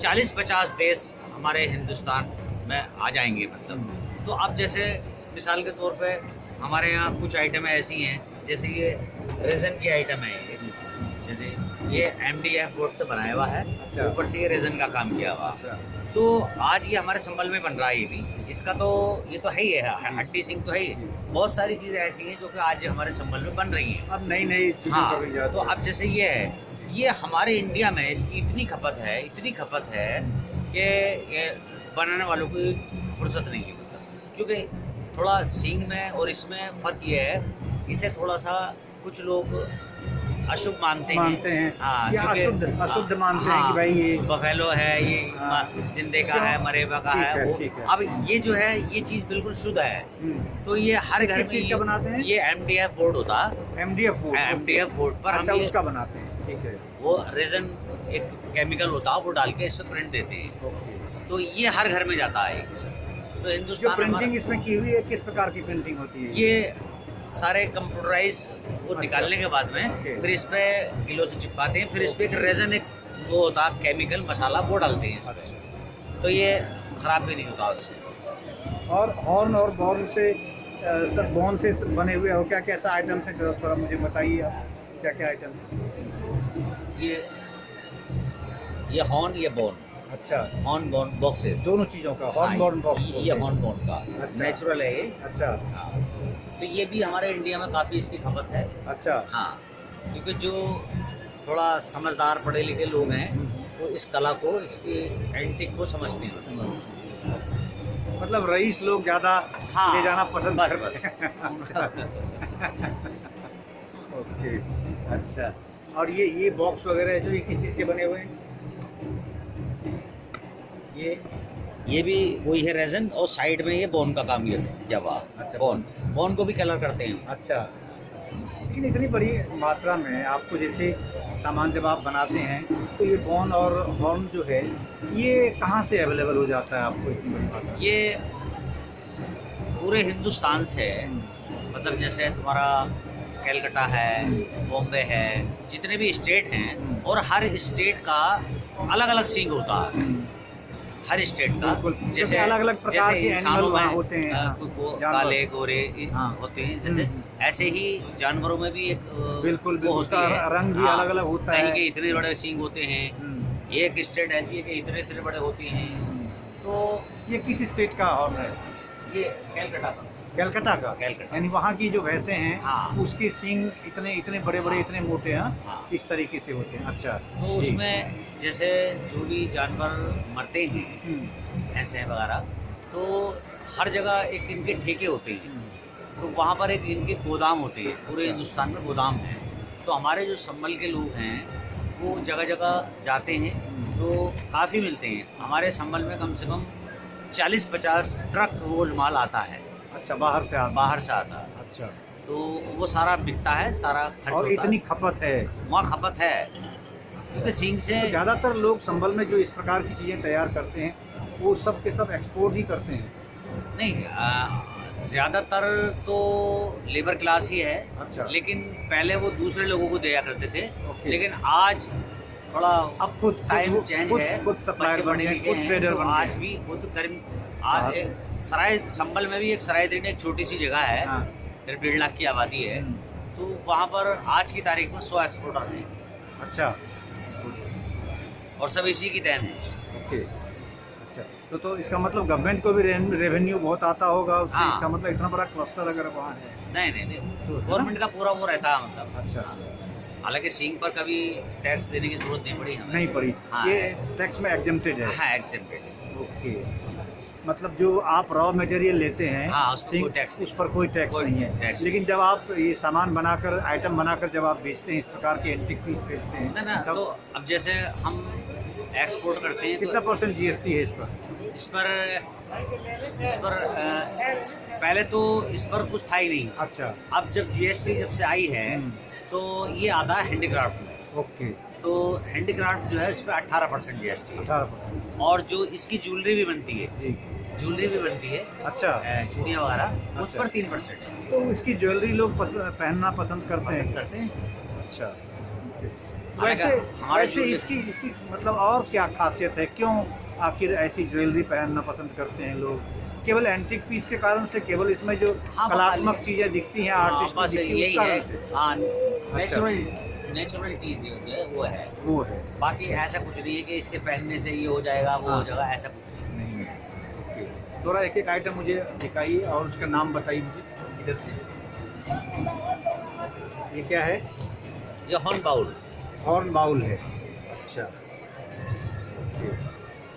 40-50 देश हमारे हिंदुस्तान में आ जाएंगे, मतलब। तो अब जैसे मिसाल के तौर पे हमारे यहाँ कुछ आइटम ऐसी हैं, जैसे ये रेजन की आइटम है, ये जैसे ये MDF बोर्ड से बनाया हुआ है, अच्छा। ऊपर से ये रेजन का काम किया हुआ। अच्छा। तो आज ये हमारे संबल में बन रहा है। ये भी इसका तो ये तो है ही है, हड्डी सिंह तो है ही। बहुत सारी चीज़ें ऐसी हैं जो कि आज हमारे संबल में बन रही हैं। अब नई नई चीज़ों हाँ, का भी इजाद तो हुआ। अब जैसे ये है, ये हमारे इंडिया में इसकी इतनी खपत है कि ये बनाने वालों को फुर्सत नहीं है, मतलब क्योंकि थोड़ा सींग में और इसमें फ़र्क ये है, इसे थोड़ा सा कुछ लोग अशुभ मानते हैं। हाँ, या क्योंकि अशुद्ध मानते हैं कि भाई ये बफेलो है, ये हाँ। जिंदे का है, मरेबा का ठीक है, है, वो। ठीक है। अब ये जो है ये चीज़ बिल्कुल शुद्ध है। तो ये हर घर किस में चीज़ का बनाते हैं? ये MDF बोर्ड होता है। MDF board. MDF बोर्ड पर अच्छा, हम ये उसका बनाते हैं, ठीक है। वो रेजन एक केमिकल होता है, वो डाल के इस पे प्रिंट देते हैं। ओके। तो ये हर घर में जाता है। तो जो हिंदुस्तान प्रिंटिंग हमारा- इसमें की हुई है, किस प्रकार की प्रिंटिंग होती है? ये सारे कंप्यूटराइज को अच्छा। निकालने के बाद में ओके। फिर इस पे किलो से चिपकाते हैं, फिर इस पे एक रेजन, एक वो होता है केमिकल मसाला, वो डालते हैं इस पे। तो ये खराब भी नहीं होता उससे। और हॉर्न और बॉर्न से सब बोन से बने हुए हो क्या, कैसा आइटम्स है? थोड़ा मुझे बताइए आप, क्या क्या आइटम्स हैं? ये हॉर्न, ये बोन, अच्छा, हॉर्न बोन बॉक्सेस, दोनों चीज़ों का हॉर्न बॉर्न बॉक्स ये हॉर्न बोन का अच्छा। नेचुरल है ये। अच्छा। हाँ, तो ये भी हमारे इंडिया में काफ़ी इसकी खपत है। अच्छा। हाँ, क्योंकि जो थोड़ा समझदार पढ़े लिखे लोग हैं वो इस कला को, इसकी एंटिक को समझते हैं। मतलब रईस लोग ज़्यादा हाँ, ले जाना पसंद बस करते हैं। ओके, अच्छा। और ये बॉक्स वगैरह जो ये किस चीज़ के बने हुए हैं? ये भी वही है रेजन, और साइड में ये बोन का काम किया हुआ। अच्छा। बोन को भी कलर करते हैं। अच्छा। लेकिन इतनी बड़ी मात्रा में आपको जैसे सामान जब आप बनाते हैं तो ये बोन और हॉर्न जो है ये कहाँ से अवेलेबल हो जाता है आपको इतनी बड़ी मात्रा में? ये पूरे हिंदुस्तान से, मतलब जैसे तुम्हारा कलकत्ता है, बॉम्बे है, जितने भी स्टेट हैं, और हर स्टेट का अलग अलग सींग होता है, हर स्टेट का। बिल्कुल, जैसे अलग-अलग प्रकार के इंसानों एनिमल वहाँ में होते हैं, हाँ, वो जानवर। काले गोरे हाँ। होते हैं, जैसे ऐसे ही जानवरों में भी एक बिल्कुल, वो होती उसका है। रंग भी हाँ, अलग-अलग होता कहीं है। के इतने बड़े सींग होते हैं, एक स्टेट ऐसी है कि इतने इतने बड़े होते हैं। तो ये किस स्टेट का हॉर्न है? ये कलकत्ता का। कलकत्ता का? कलकत्ता। यानी वहाँ की जो भैंसें हैं हाँ। उसके सींग इतने इतने बड़े बड़े, इतने मोटे हैं, हाँ। इस तरीके से होते हैं। अच्छा। तो जी। उसमें जैसे जो भी जानवर मरते हैं, भैंसे वगैरह, तो हर जगह एक इनके ठेके होते हैं। तो वहाँ पर एक इनके गोदाम होते हैं, पूरे हिंदुस्तान में गोदाम है। तो हमारे जो संभल के लोग हैं वो जगह जगह जाते हैं, तो काफ़ी मिलते हैं। हमारे संभल में कम से कम 40-50 ट्रक रोज माल आता है, अच्छा, बाहर से आता? बाहर से आता है। अच्छा। तो वो सारा बिकता है, सारा खर्च और होता इतनी है। खपत है? वहाँ खपत है, उसके सींग से। तो ज़्यादातर लोग संभल में जो इस प्रकार की चीज़ें तैयार करते हैं वो सब के सब एक्सपोर्ट ही करते हैं? नहीं, ज़्यादातर तो लेबर क्लास ही है। अच्छा। लेकिन पहले वो दूसरे लोगों को दिया करते थे, ओके। लेकिन आज थोड़ा अब खुद टाइम चेंज है, खुद सप्लायर बच्चे बन पढ़े गए, लिखे खुद हैं, ट्रेडर तो बन आज गए। भी खुद कर। बाहर आज एक सराय संभल में भी एक सराय दिन एक छोटी सी जगह है, हाँ। 1.5 लाख की आबादी है। तो वहाँ पर आज की तारीख में 100 एक्सपोर्टर हैं, अच्छा। और सब इसी की देन है। ओके। अच्छा, तो इसका मतलब गवर्नमेंट को भी रेवेन्यू बहुत आता होगा उससे? हाँ। इसका मतलब इतना बड़ा क्लस्टर अगर वहाँ है नहीं, तो गवर्नमेंट का पूरा वो रहता है, मतलब। अच्छा। हालांकि सींग पर कभी टैक्स देने की जरूरत नहीं पड़ी हमें। नहीं पड़ी? हाँ। ये टैक्स में एग्जेम्प्टेड है? हाँ, एक्सेप्टेड। ओके। मतलब जो आप रॉ मटेरियल लेते हैं, हाँ, उस पर सिंक, कोई टैक्स उस पर कोई टैक्स कोई नहीं है। टैक्स लेकिन जब आप ये सामान बनाकर, आइटम बनाकर जब आप बेचते हैं, इस प्रकार के एंटीक पीस बेचते हैं, ना, तब तो अब जैसे हम एक्सपोर्ट करते हैं कितना तो परसेंट जीएसटी है इस पर? इस पर पहले तो इस पर कुछ था ही नहीं। अच्छा। अब जब जीएसटी जब से आई है तो ये आता है हैंडीक्राफ्ट में। ओके। तो हैंडीक्राफ्ट जो है इस पर 18% जीएसटी है। 18%। और जो इसकी ज्वेलरी भी बनती है, जी। ज्वेलरी भी बनती है, अच्छा। चूड़ियाँ वगैरह, उस अच्छा। पर 3% है। तो इसकी ज्वेलरी लोग पहनना पसंद करते पसंद हैं? करते हैं। अच्छा। हालांकि हमारे वैसे ज्वेलरी- इसकी मतलब और क्या खासियत है? क्यों आखिर ऐसी ज्वेलरी पहनना पसंद करते हैं लोग? केवल एंटीक पीस के कारण से? केवल इसमें जो हाँ, कलात्मक खाली- चीजें दिखती हैं, हाँ, आर्टिस्ट बस दिखती है, यही उस कारण है। से? हाँ, नेचुरल नेचुरल टी जो है वो है। वो है, बाकी ऐसा कुछ नहीं है कि इसके पहनने से ये हो जाएगा वो हाँ। हो जाएगा, ऐसा कुछ नहीं। नहीं है। ओके, थोड़ा एक एक आइटम मुझे दिखाइए और उसका नाम बताइए मुझे इधर से। ये क्या है? ये हॉर्न बाउल। हॉर्न बाउल है। अच्छा, ओके।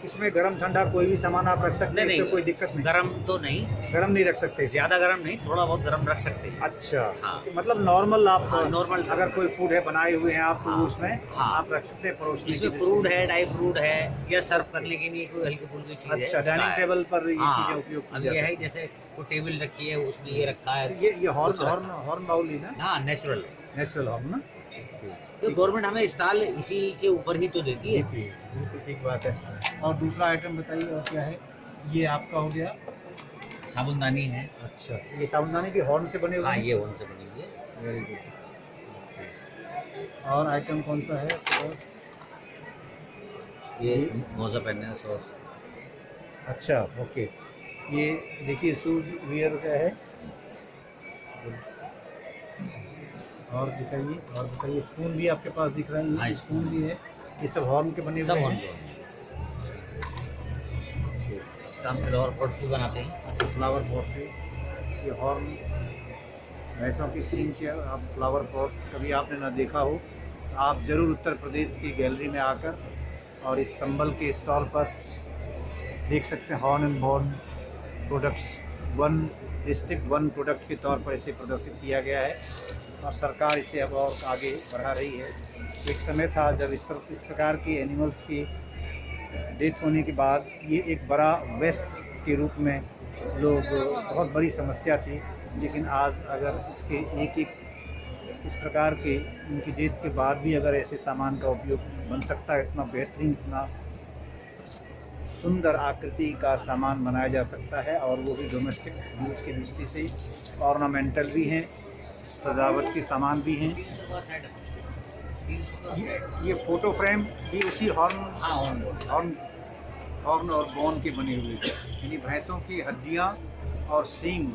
इसमें गरम ठंडा कोई भी सामान आप रख सकते हैं, इससे कोई दिक्कत नहीं? गरम तो नहीं, गरम नहीं रख सकते? ज्यादा गरम नहीं, थोड़ा बहुत गरम रख सकते हैं। अच्छा, हाँ। मतलब नॉर्मल आप, हाँ, नॉर्मल अगर कोई फूड है बनाए हुए हैं आप तो हाँ, उसमें हाँ। आप रख सकते हैं परोसने इसमें की फ्रूट दृष्टि है, ड्राई फ्रूट है, या सर्व करने के लिए कोई हल्की फुल्की चीज है। अच्छा, उसका डाइनिंग है। टेबल पर ये हाँ, चीजें उपयोग की अब जा ये है सकती जैसे कोई टेबल रखी है उसमें ये रखा है। हैं। ये हॉर्न कुछ रखा हॉर्न हॉर्न बाउल ही ना? हाँ, नेचुरल। नेचुरल हॉर्न ना? तो गवर्नमेंट हमें स्टॉल इसी के ऊपर ही तो देती है। ठीक है, बिल्कुल ठीक बात है। और दूसरा आइटम बताइए, और क्या है? ये आपका हो गया। साबुनदानी है। अच्छा, ये साबुनदानी भी हॉर्न से बने हुए हाँ, हैं? ये वन से बनी हुई है। Very good. और आइटम कौन सा है? बस ये मोजा पहनने सॉस। अच्छा, ओके। ये देखिए शूज वियर का है। और दिखाइए, और बताइए। स्पून भी आपके पास दिख रहा है? हाँ, ये स्पून भी है। ये सब हॉर्न के बने सब हुए वन हैं। इसका हम फ्लावर पॉट्स भी बनाते हैं। फ्लावर पॉट से ये हॉर्न, भैंसों की सींग के आप फ्लावर पॉट कभी आपने ना देखा हो तो आप ज़रूर उत्तर प्रदेश की गैलरी में आकर और इस संबल के स्टॉल पर देख सकते हैं। Horn and born products, one district one product के तौर पर इसे प्रदर्शित किया गया है और सरकार इसे अब और आगे बढ़ा रही है। एक समय था जब इस प्रकार के एनिमल्स की डेथ होने के बाद ये एक बड़ा वेस्ट के रूप में लोग, बहुत बड़ी समस्या थी। लेकिन आज अगर इसके एक इस प्रकार के उनकी डेथ के बाद भी अगर ऐसे सामान का उपयोग बन सकता है, इतना बेहतरीन, इतना सुंदर आकृति का सामान बनाया जा सकता है, और वो भी डोमेस्टिक यूज की दृष्टि से, ऑर्नामेंटल भी हैं, सजावट के सामान भी हैं। ये फोटो फ्रेम भी उसी हॉर्न और बोन के बने हुए, यानी भैंसों की हड्डियां और सींग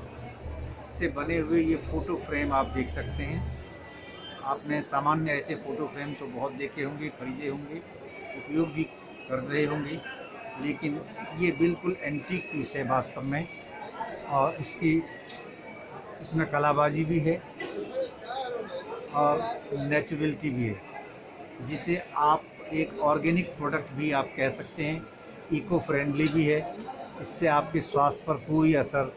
से बने हुए ये फ़ोटो फ्रेम आप देख सकते हैं। आपने सामान्य ऐसे फ़ोटो फ्रेम तो बहुत देखे होंगे, खरीदे होंगे, उपयोग भी कर रहे होंगे, लेकिन ये बिल्कुल एंटीक पीस है वास्तव में, और इसमें कलाबाजी भी है और नेचुरलिटी भी है, जिसे आप एक ऑर्गेनिक प्रोडक्ट भी आप कह सकते हैं। इको फ्रेंडली भी है, इससे आपके स्वास्थ्य पर कोई असर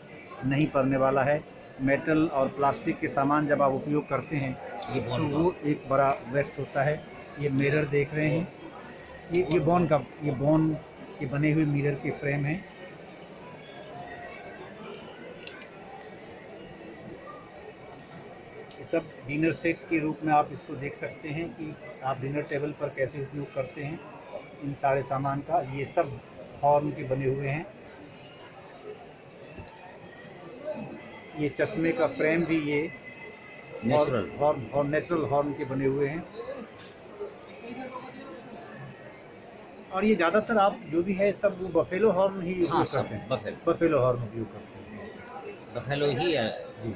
नहीं पड़ने वाला है। मेटल और प्लास्टिक के सामान जब आप उपयोग करते हैं तो वो एक बड़ा वेस्ट होता है। ये मिरर देख रहे हैं, ये बोन के बने हुए मिरर के फ्रेम हैं। ये सब डिनर सेट के रूप में आप इसको देख सकते हैं कि आप डिनर टेबल पर कैसे उपयोग करते हैं इन सारे सामान का। ये सब हॉर्न के बने हुए हैं। ये चश्मे का फ्रेम भी ये नेचुरल हॉर्न के बने हुए हैं। और ये ज़्यादातर आप जो भी है सब वो बफेलो हॉर्न ही उपयोग करते हैं। बफेलो हॉर्न उपयोग करते हैं। बफेलो ही है जी।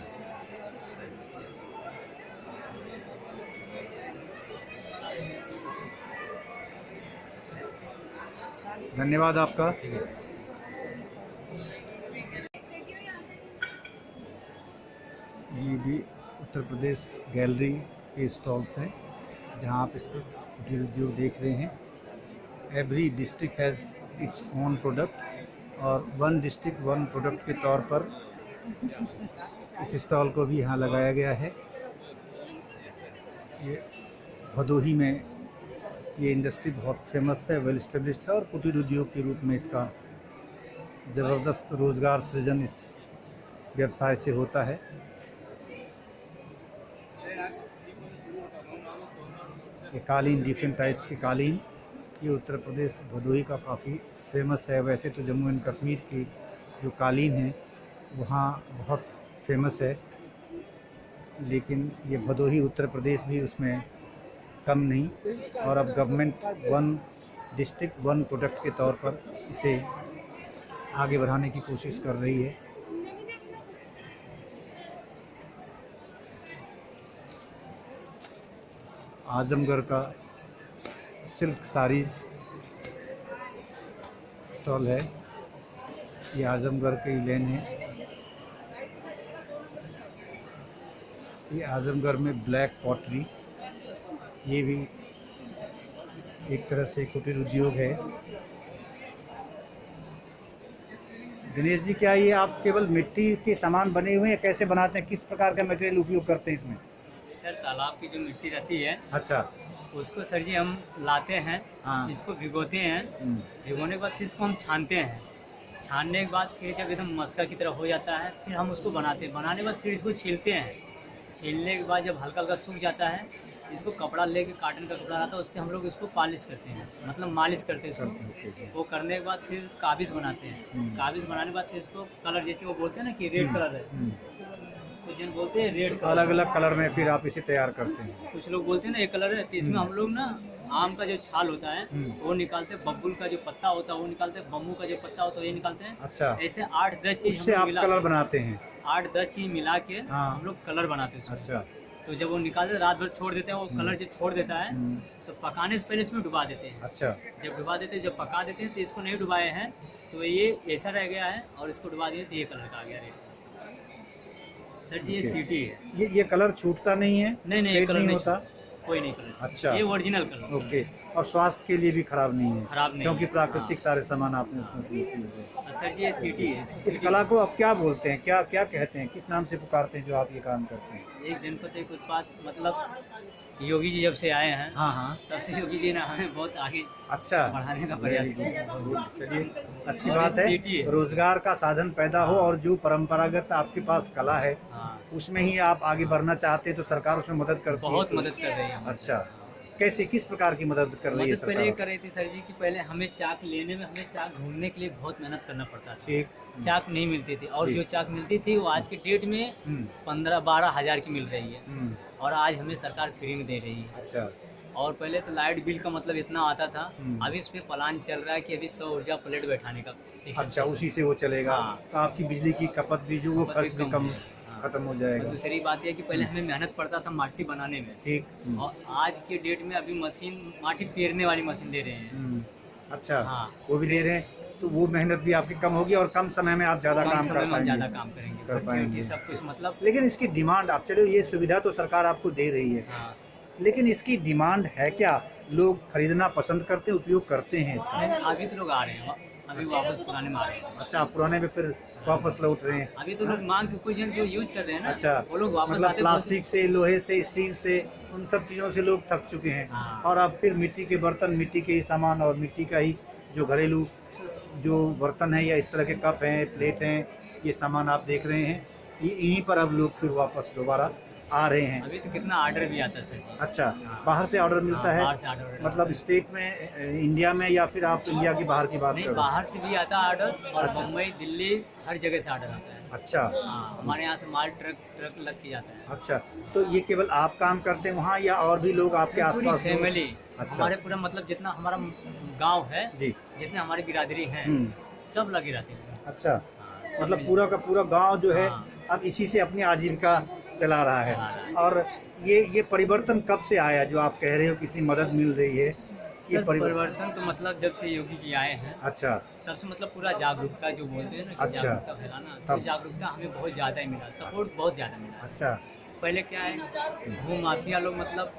धन्यवाद आपका। ये भी उत्तर प्रदेश गैलरी के स्टॉल्स हैं जहां आप इस पर कुटीर उद्योग देख रहे हैं। Every district has its own product, और वन डिस्ट्रिक्ट वन प्रोडक्ट के तौर पर इस स्टॉल को भी यहाँ लगाया गया है। ये भदोही में ये इंडस्ट्री बहुत फेमस है, वेल इस्टेब्लिश्ड है, और कुटीर उद्योग के रूप में इसका ज़बरदस्त रोज़गार सृजन इस व्यवसाय से होता है। ये कालीन, डिफरेंट टाइप्स के कालीन, ये उत्तर प्रदेश भदोही का काफ़ी फेमस है। वैसे तो जम्मू एंड कश्मीर की जो कालीन है वहाँ बहुत फेमस है, लेकिन ये भदोही उत्तर प्रदेश भी उसमें कम नहीं। और अब government one district one product के तौर पर इसे आगे बढ़ाने की कोशिश कर रही है। आजमगढ़ का सिल्क साड़ीज स्टॉल है। ये आजमगढ़ की लेन है। ये आजमगढ़ में ब्लैक पॉटरी, ये भी एक तरह से कुटीर उद्योग है। दिनेश जी, क्या ये आप केवल मिट्टी के सामान बने हुए हैं, कैसे बनाते हैं, किस प्रकार का मटेरियल उपयोग करते हैं इसमें? सर तालाब की जो मिट्टी रहती है अच्छा। उसको सर जी हम लाते हैं, हाँ। इसको भिगोते हैं, भिगोने के बाद फिर इसको हम छानते हैं। छानने के बाद फिर जब एकदम मस्का की तरह हो जाता है फिर हम उसको बनाते हैं। बनाने के बाद फिर इसको छीलते हैं। छीलने के बाद जब हल्का हल्का सूख जाता है, इसको कपड़ा लेके, कॉटन का कपड़ा रहता है, उससे हम लोग इसको पॉलिश करते हैं, मतलब मालिश करते हैं इसको। वो करने के बाद फिर काबिज बनाते हैं। काबिज बनाने के बाद फिर इसको कलर, जैसे वो बोलते हैं ना कि रेड कलर है, कुछ जन बोलते हैं रेड कलर, अलग अलग कलर में फिर आप इसे तैयार करते हैं। कुछ लोग बोलते हैं ना ये कलर है। तो इसमें हम लोग ना आम का जो छाल होता है वो निकालते हैं, बबूल का जो पत्ता होता है वो निकालते हैं, बम्बू का जो पत्ता होता है ये निकालते हैं। अच्छा। ऐसे 8-10 चीज उससे आप कलर बनाते हैं? 8-10 चीज मिला के हाँ। हम लोग कलर बनाते हैं उसमें। अच्छा। तो जब वो निकालते हैं, रात भर छोड़ देते हैं, वो कलर जब छोड़ देता है तो पकाने से पहले इसमें डुबा देते हैं। अच्छा। जब डुबा देते हैं, जब पका देते हैं, तो इसको नहीं डुबाए हैं तो ये ऐसा रह गया है, और इसको डुबा दिए तो ये कलर का आ गया रेड। सर जी ये Okay. सीटी है। ये कलर छूटता नहीं है? नहीं नहीं, ये फेड कलर नहीं होता? कोई नहीं कलर। अच्छा। ये ओरिजिनल कलर। ओके। और स्वास्थ्य के लिए भी खराब नहीं है? खराब नहीं क्योंकि है। प्राकृतिक सारे सामान आपने उसमें उपयोग किए हैं। सर जी ये सीटी है। इस कला को आप क्या बोलते हैं, क्या क्या कहते हैं, किस नाम से पुकारते हैं जो आप ये काम करते हैं? एक जनपद एक उत्पाद, मतलब योगी जी जब से आए हैं हाँ हाँ। तब से योगी जी ने हमें बहुत आगे अच्छा। बढ़ाने का प्रयास किया। चलिए, अच्छी और बात है। सिटी है। रोजगार का साधन पैदा हो, और जो परंपरागत आपके पास कला है हाँ, उसमें ही आप आगे बढ़ना चाहते हैं, तो सरकार उसमें मदद करती है? बहुत मदद कर रही है हमारी। अच्छा। कैसे, किस प्रकार की मदद कर रही है मदद पहले ये सरकार? कर रही थी सर जी कि पहले हमें चाक लेने में, हमें चाक ढूंढने के लिए बहुत मेहनत करना पड़ता था। ठीक। चाक नहीं मिलती थी, और जी। जो चाक मिलती थी वो आज के डेट में 15-12 हज़ार की मिल रही है, और आज हमें सरकार फ्री में दे रही है। अच्छा। और पहले तो लाइट बिल का मतलब इतना आता था, हम्म। अभी इस पे प्लान चल रहा है कि अभी 100 ऊर्जा प्लेट बैठाने का सिस्टम अच्छा, चल रहा है। उसी से वो चलेगा। हाँ। तो आपकी बिजली की खपत भी जो वो खपत खर्च भी भी कम कम है। खत्म हो और जाएगा। दूसरी बात यह कि पहले हमें मेहनत पड़ता था माटी बनाने में, ठीक। और आज के डेट में अभी मशीन, माटी पेरने वाली मशीन दे रहे हैं। अच्छा। हाँ। वो भी दे रहे हैं, तो वो मेहनत भी आपकी कम होगी और कम समय में आप ज्यादा कम काम समय कर में हम ज्यादा पाएंगे। काम करेंगे, कर पाएंगे। फैसिलिटी सब कुछ, मतलब लेकिन इसकी डिमांड, आप चलो ये सुविधा तो सरकार आपको दे रही है, हाँ। लेकिन इसकी डिमांड है क्या? लोग खरीदना पसंद करते हैं, उपयोग करते हैं इसका? नहीं, अभी तो लोग आ रहे हैं, अभी वापस पुराने में आ रहे हैं। अच्छा, पुराने में फिर वापस लौट रहे हैं? अभी तो लोग मांग के, कुछ जन जो यूज कर रहे हैं ना, अच्छा। वो लोग वापस मतलब आते प्लास्टिक से, लोहे से, स्टील से, उन सब चीज़ों से लोग थक चुके हैं। हाँ। और अब फिर मिट्टी के बर्तन, मिट्टी के ही सामान और मिट्टी का ही जो घरेलू जो बर्तन है या इस तरह के कप हैं, प्लेट हैं, ये सामान आप देख रहे हैं, ये इन्हीं पर अब लोग फिर वापस दोबारा आ रहे हैं। अभी तो कितना ऑर्डर भी आता है सर जी। अच्छा। हाँ। बाहर से ऑर्डर मिलता हाँ, है? बाहर से ऑर्डर, मतलब स्टेट में, इंडिया में, या फिर आप इंडिया की बाहर की बात नहीं, कर रहे हैं? बाहर से भी आता है ऑर्डर, और अच्छा। मुंबई, दिल्ली, हर जगह से ऑर्डर आता है। अच्छा। हाँ, हमारे यहाँ से माल ट्रक लद के जाता है। अच्छा, तो ये केवल आप काम करते हैं वहाँ, या और भी लोग आपके पूरी आसपास? फैमिली, अच्छा। हमारे पूरा, मतलब जितना हमारा गांव है, जी। जितने हमारी बिरादरी है, सब लगे रहते हैं। अच्छा। हाँ, सब मतलब मिल- पूरा का पूरा गांव जो है हाँ। अब इसी से अपनी आजीविका चला रहा चला रहा है। है। और ये परिवर्तन कब से आया, जो आप कह रहे हो कितनी मदद मिल रही है? ये सर परिवर्तन तो मतलब जब से योगी जी आए हैं अच्छा। तब से, मतलब पूरा जागरूकता जो बोलते हैं ना कि अच्छा। जागरूकता फैलाना, तो तब- जागरूकता हमें बहुत ज़्यादा ही मिला, सपोर्ट बहुत ज़्यादा मिला। अच्छा। पहले क्या है, भू माफिया लोग, मतलब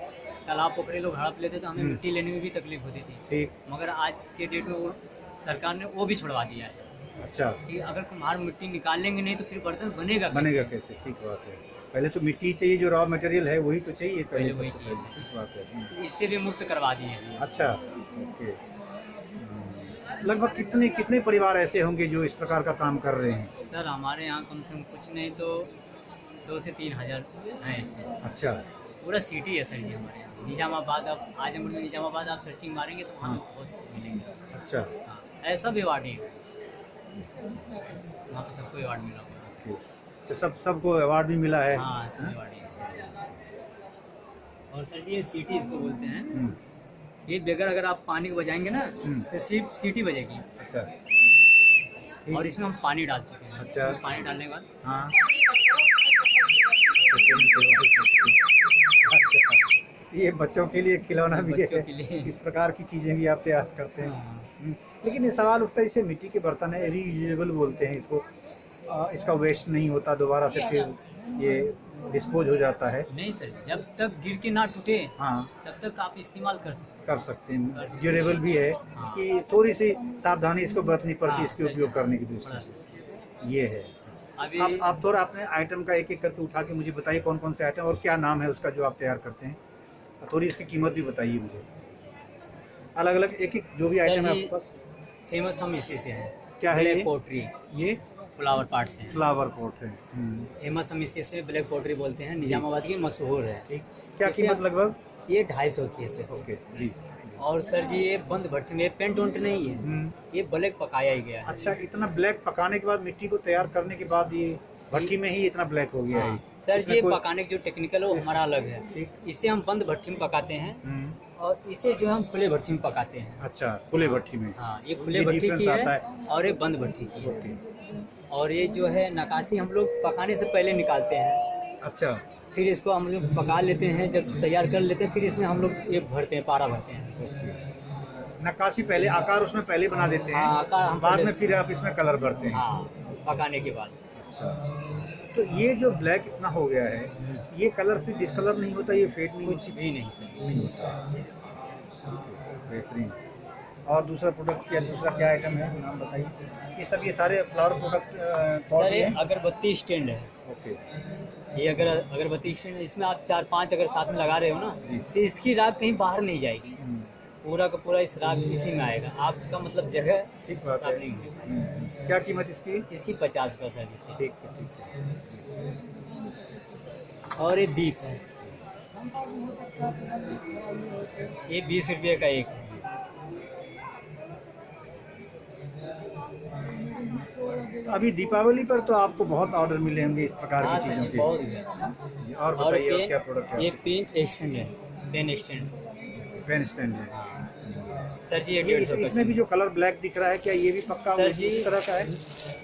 तालाब पोखरे लोग हड़प लेते तो हमें मिट्टी लेने में भी तकलीफ होती थी, ठीक। मगर आज के डेट में वो सरकार ने वो भी छुड़वा दिया है अच्छा। कि अगर कुम्हार मिट्टी निकाल लेंगे नहीं तो फिर बर्तन बनेगा कैसे? बनेगा कैसे? ठीक बात है। पहले तो मिट्टी चाहिए, जो रॉ मटेरियल है वही तो चाहिए पहले वही सबसे चाहिए। पहले। ठीक बात है। तो इससे भी मुक्त करवा दिए हैं। अच्छा। ओके। लगभग कितने कितने परिवार ऐसे होंगे जो इस प्रकार का काम कर रहे हैं? सर हमारे यहाँ कम से कम कुछ नहीं तो 2 से 3 हज़ार हैं ऐसे। अच्छा। पूरा सिटी है सर जी हमारे यहाँ। निजामाबाद, अब आजमगढ़ में निजामाबाद आप सर्चिंग मारेंगे तो वहाँ बहुत मिलेंगे। अच्छा। हाँ, ऐसा भी अवार्ड है, वहाँ पे सबको अवार्ड मिला हुआ है। ओके। तो सबको अवार्ड भी मिला है? हाँ, सब अवार्ड है। और सर जी ये सीटी इसको बोलते हैं, हम्म। ये बगैर अगर आप पानी को बजाएंगे ना तो सिर्फ सीटी बजेगी, अच्छा। और इसमें हम पानी डाल चुके हैं। अच्छा। इसमें पानी डालने के बाद हाँ। ये बच्चों के लिए खिलौना भी बच्चों है, के लिए। इस प्रकार की चीज़ें भी आप तैयार करते हैं। हाँ। लेकिन ये सवाल उठता है, इसे मिट्टी के बर्तन है, रीयूजेबल बोलते हैं इसको, इसका वेस्ट नहीं होता, दोबारा से फिर ये डिस्पोज हो जाता है। नहीं सर, जब तक गिर के ना टूटे हाँ, तब तक आप इस्तेमाल कर सकते कर सकते हैं, कर सकते ड्यूरेबल भी है हाँ। कि थोड़ी सी सावधानी इसको बरतनी पड़ती है हाँ, इसके सही उपयोग है। करने की हैं। दृष्टि थोड़ा से। सा। ये है। अभी आप थोड़ा अपने आइटम का एक एक करके उठा के मुझे बताइए कौन कौन से आइटम और क्या नाम है उसका जो आप तैयार करते हैं, और थोड़ी इसकी कीमत भी बताइए मुझे, अलग अलग एक एक जो भी सर आइटम है जी, आपके पास। फेमस हम इसी से हैं। क्या है ब्लैक ये? पोट्री, ये फ्लावर पार्ट से हैं। फ्लावर पॉट है। फेमस हम इसी से ब्लैक पोट्री बोलते हैं, निजामाबाद की मशहूर है। ठीक, क्या इसे कीमत हम- लगभग? ये 250 की है सर जी। ओके जी। और सर जी ये बंद भट्टी में पेंट उंट नहीं है, ये ब्लैक पकाया ही गया है। अच्छा, इतना ब्लैक पकाने के बाद, मिट्टी को तैयार करने के बाद ये भट्टी में ही इतना ब्लैक हो गया है? हाँ, सर जी इसमें ये कोई- पकाने की जो टेक्निकल है वो हमारा अलग है। ठीक। इसे हम बंद भट्टी में पकाते हैं हम्म, और इसे जो है हम खुले भट्टी में पकाते हैं। अच्छा, खुले भट्टी में। हाँ, ये खुले ये भट्टी difference की आता है और ये बंद भट्टी की है। ओके, और ये जो है नकाशी हम लोग पकाने से पहले निकालते हैं, अच्छा, फिर इसको हम लोग पका लेते हैं, जब तैयार कर लेते हैं फिर इसमें हम लोग ये भरते हैं, पारा भरते हैं। ओके। नक्काशी पहले, आकार उसमें पहले बना देते हैं, हाँ, आकार हम बाद पहले- में फिर आप इसमें कलर भरते हैं। हाँ, पकाने के बाद। अच्छा, तो ये जो ब्लैक इतना हो गया है, ये कलर फिर डिस्कलर नहीं होता, ये फेड नहीं कुछ भी नहीं सर। नहीं होता? बेहतरीन। और दूसरा प्रोडक्ट क्या, दूसरा क्या आइटम है, नाम बताइए। ये सारे फ्लावर प्रोडक्ट सर ये अगरबत्ती स्टैंड है। ओके, ये अगर अगरबत्ती स्टैंड है, इसमें आप 4-5 अगर साथ में लगा रहे हो जी। ना, तो इसकी राख कहीं बाहर नहीं जाएगी, पूरा का पूरा इस राख इसी में आएगा। आपका मतलब जगह ठीक बात है। खराब नहीं होगी। क्या कीमत इसकी? इसकी 50 पैसा जैसे। ठीक है, ठीक है। और ये दीप है, ये 20 रुपये का एक है। तो अभी दीपावली पर तो आपको बहुत ऑर्डर मिले होंगे इस प्रकार हाँ की सर चीज़ों जी, के। बहुत है। और और बताइए और क्या प्रोडक्ट पेन, है? ये पेन स्टैंड है, पेन स्टैंड। पेन स्टैंड है। सर जी ये ये 150 इसमें भी जो कलर ब्लैक दिख रहा है, क्या ये भी पक्का सर उसी जी- तरह का है?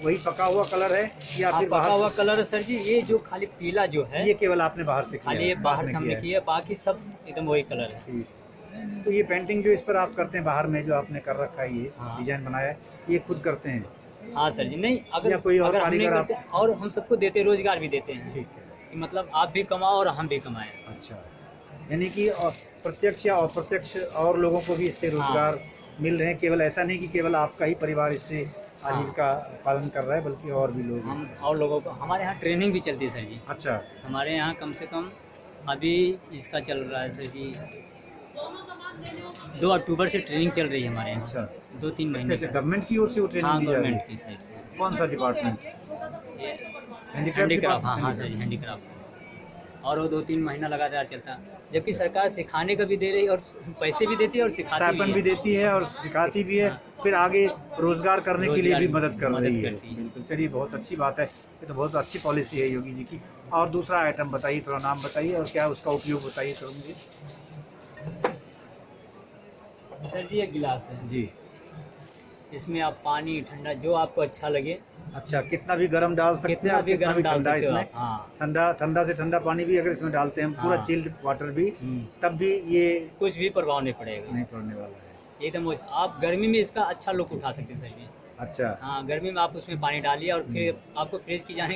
वही पका हुआ कलर है या हाँ, फिर पका बाहर हुआ कलर है सर जी। ये जो खाली पीला जो है, ये केवल आपने बाहर से किया खाली है, ये बाहर में से हमने किया है? किया, बाकी सब एकदम वही कलर है। ठीक। तो ये पेंटिंग जो इस पर आप करते हैं बाहर में, जो आपने कर रखा है, ये हाँ। डिजाइन बनाया है, ये खुद करते हैं? हाँ सर जी, नहीं अगर या कोई और अगर हम नहीं कारीगर करते, और हम सबको देते, रोजगार भी देते हैं, ठीक है, कि मतलब आप भी कमाओ और हम भी कमाएं। अच्छा। यानी कि प्रत्यक्ष या अप्रत्यक्ष और लोगों को भी इससे रोजगार मिल रहे हैं, केवल ऐसा नहीं कि केवल आपका ही परिवार इससे आजीविका पालन कर रहा है, बल्कि और भी लोग हम इससे। और लोगों को, हमारे यहाँ ट्रेनिंग भी चलती है सर जी। अच्छा, हमारे यहाँ कम से कम अभी इसका चल रहा है सर जी, 2 अक्टूबर से ट्रेनिंग चल रही है हमारे यहाँ, अच्छा। 2-3 महीने कैसे, का। गवर्नमेंट की ओर से वो हाँ, ट्रेनिंग दी जा रही गवर्नमेंट है? की साइड से। कौन सा डिपार्टमेंट? हैंडीक्राफ्ट, हाँ सर जी, हैंडीक्राफ्ट। और वो 2-3 महीना लगातार चलता है, जबकि सरकार सिखाने का भी दे रही है और पैसे भी देती है और सिखाती स्टाइपेंड भी भी है। देती है और सिखाती भी है, फिर आगे रोजगार करने के लिए भी मदद कर रही है। करती है। बिल्कुल, चलिए, बहुत अच्छी बात है, ये तो बहुत अच्छी पॉलिसी है योगी जी की। और दूसरा आइटम बताइए, थोड़ा नाम बताइए और क्या उसका उपयोग बताइए थोड़ा मुझे। सर जी ये गिलास है, जी, इसमें आप पानी ठंडा जो आपको अच्छा लगे, अच्छा, कितना भी गर्म डाल सकते हैं कितना और भी कितना गर्म डाल ठंडा सकते हो इसमें। आप। हाँ, ठंडा से ठंडा पानी भी अगर इसमें डालते हैं हम, पूरा हाँ। चिल्ड वाटर भी, तब भी ये कुछ भी प्रभाव नहीं पड़ेगा नहीं पड़ने वाला है। एकदम। आप गर्मी में इसका अच्छा लुक उठा सकते हैं सर जी। अच्छा, हाँ, गर्मी में आप उसमें पानी डालिए और फिर आपको फ्रिज की यहाँ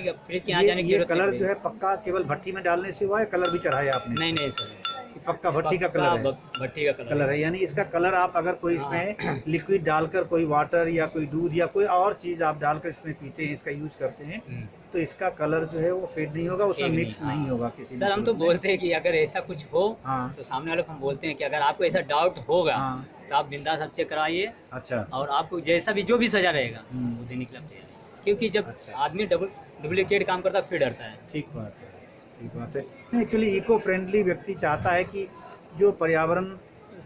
जाने की ये जरूरत कलर नहीं जो है पड़ेगी। पक्का केवल भट्टी में डालने से हुआ है, कलर भी चढ़ाया आपने? नहीं नहीं सर, पक्का भट्टी का कलर है? भट्टी का कलर है, यानी इसका कलर आप अगर कोई इसमें लिक्विड डालकर, कोई वाटर या कोई दूध या कोई और चीज़ आप डालकर इसमें पीते हैं, इसका यूज करते हैं, तो इसका कलर जो है वो फेड नहीं होगा, उसमें फेड नहीं, मिक्स हाँ। नहीं होगा किसी सर हम तो सूरत में। बोलते हैं कि अगर ऐसा कुछ हो हाँ, तो सामने वाले को हम बोलते हैं कि अगर आपको ऐसा डाउट होगा हाँ, तो आप बिंदास आप चेक कराइए, अच्छा, और आपको जैसा भी जो भी सजा रहेगा वो देने के लिए तैयार है। क्योंकि जब अच्छा। आदमी डुप्लीकेट काम करता है फिर डरता है। ठीक बात है, ठीक बात है। एक्चुअली इको फ्रेंडली व्यक्ति चाहता है कि जो पर्यावरण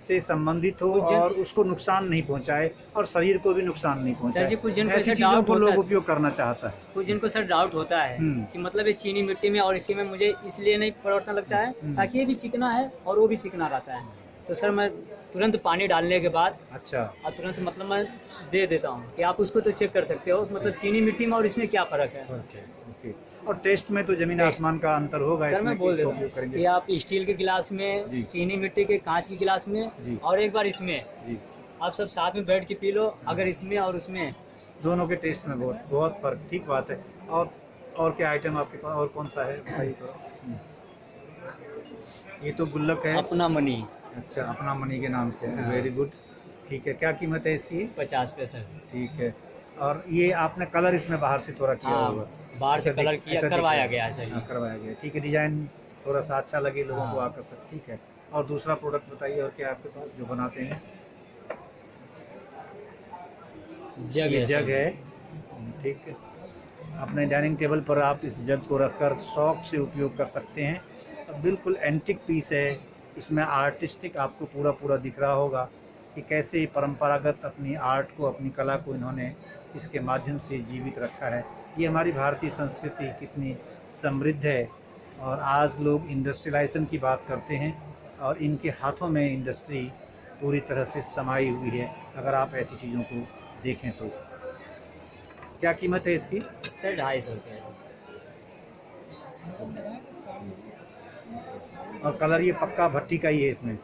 से संबंधित हो कुछ जन- और उसको नुकसान नहीं पहुंचाए और शरीर को भी नुकसान नहीं पहुंचाए, जी, कुछ जन को ऐसी ऐसा चीज़ों डाउट को होता लोग है। उपयोग करना चाहता है। कुछ जिनको सर डाउट होता है कि मतलब ये चीनी मिट्टी में और इसके में मुझे इसलिए नहीं परिवर्तन लगता है ताकि ये भी चिकना है और वो भी चिकना रहता है, तो सर मैं तुरंत पानी डालने के बाद अच्छा, और तुरंत मतलब मैं दे देता हूँ कि आप उसको तो चेक कर सकते हो मतलब चीनी मिट्टी में और इसमें क्या फ़र्क है। Okay okay. और टेस्ट में तो जमीन आसमान का अंतर होगा। सर इसमें मैं बोल किसका देता उपयोग हूँ करेंगे? कि आप स्टील के गिलास जी। में, चीनी मिट्टी के कांच के गिलास जी। में और एक बार इसमें, जी, आप सब साथ में बैठ के पी लो। अगर इसमें और उसमें दोनों के टेस्ट में बहुत बहुत फर्क। ठीक बात है। और क्या आइटम आपके पास, और कौन सा है बताइए तो। ये तो गुल्लक है। अपना मनी अच्छा, अपना मनी के नाम से। हाँ। Very good. ठीक है, क्या कीमत है इसकी? 50 पैसे। ठीक है। और ये आपने कलर इसमें बाहर से थोड़ा किया हाँ, होगा? बाहर से ऐसा कलर दिख- किया ऐसा दिख करवाया रहा है। गया है सर। हाँ, करवाया गया। ठीक है, डिजाइन थोड़ा सा अच्छा लगे लोगों को हाँ। आकर्षक। ठीक है। और दूसरा प्रोडक्ट बताइए, और क्या आपके पास जो बनाते हैं? जग ये है जग सर। है। ठीक है। अपने डाइनिंग टेबल पर आप इस जग को रखकर शौक से उपयोग कर सकते हैं। और बिल्कुल एंटिक पीस है। इसमें आर्टिस्टिक आपको पूरा पूरा दिख रहा होगा कि कैसे परंपरागत अपनी आर्ट को, अपनी कला को इन्होंने इसके माध्यम से जीवित रखा है। ये हमारी भारतीय संस्कृति कितनी समृद्ध है। और आज लोग इंडस्ट्रियलाइजेशन की बात करते हैं और इनके हाथों में इंडस्ट्री पूरी तरह से समाई हुई है। अगर आप ऐसी चीज़ों को देखें तो क्या कीमत है इसकी? सर 250 रुपये। और कलर ये पक्का भट्टी का ही है इसमें।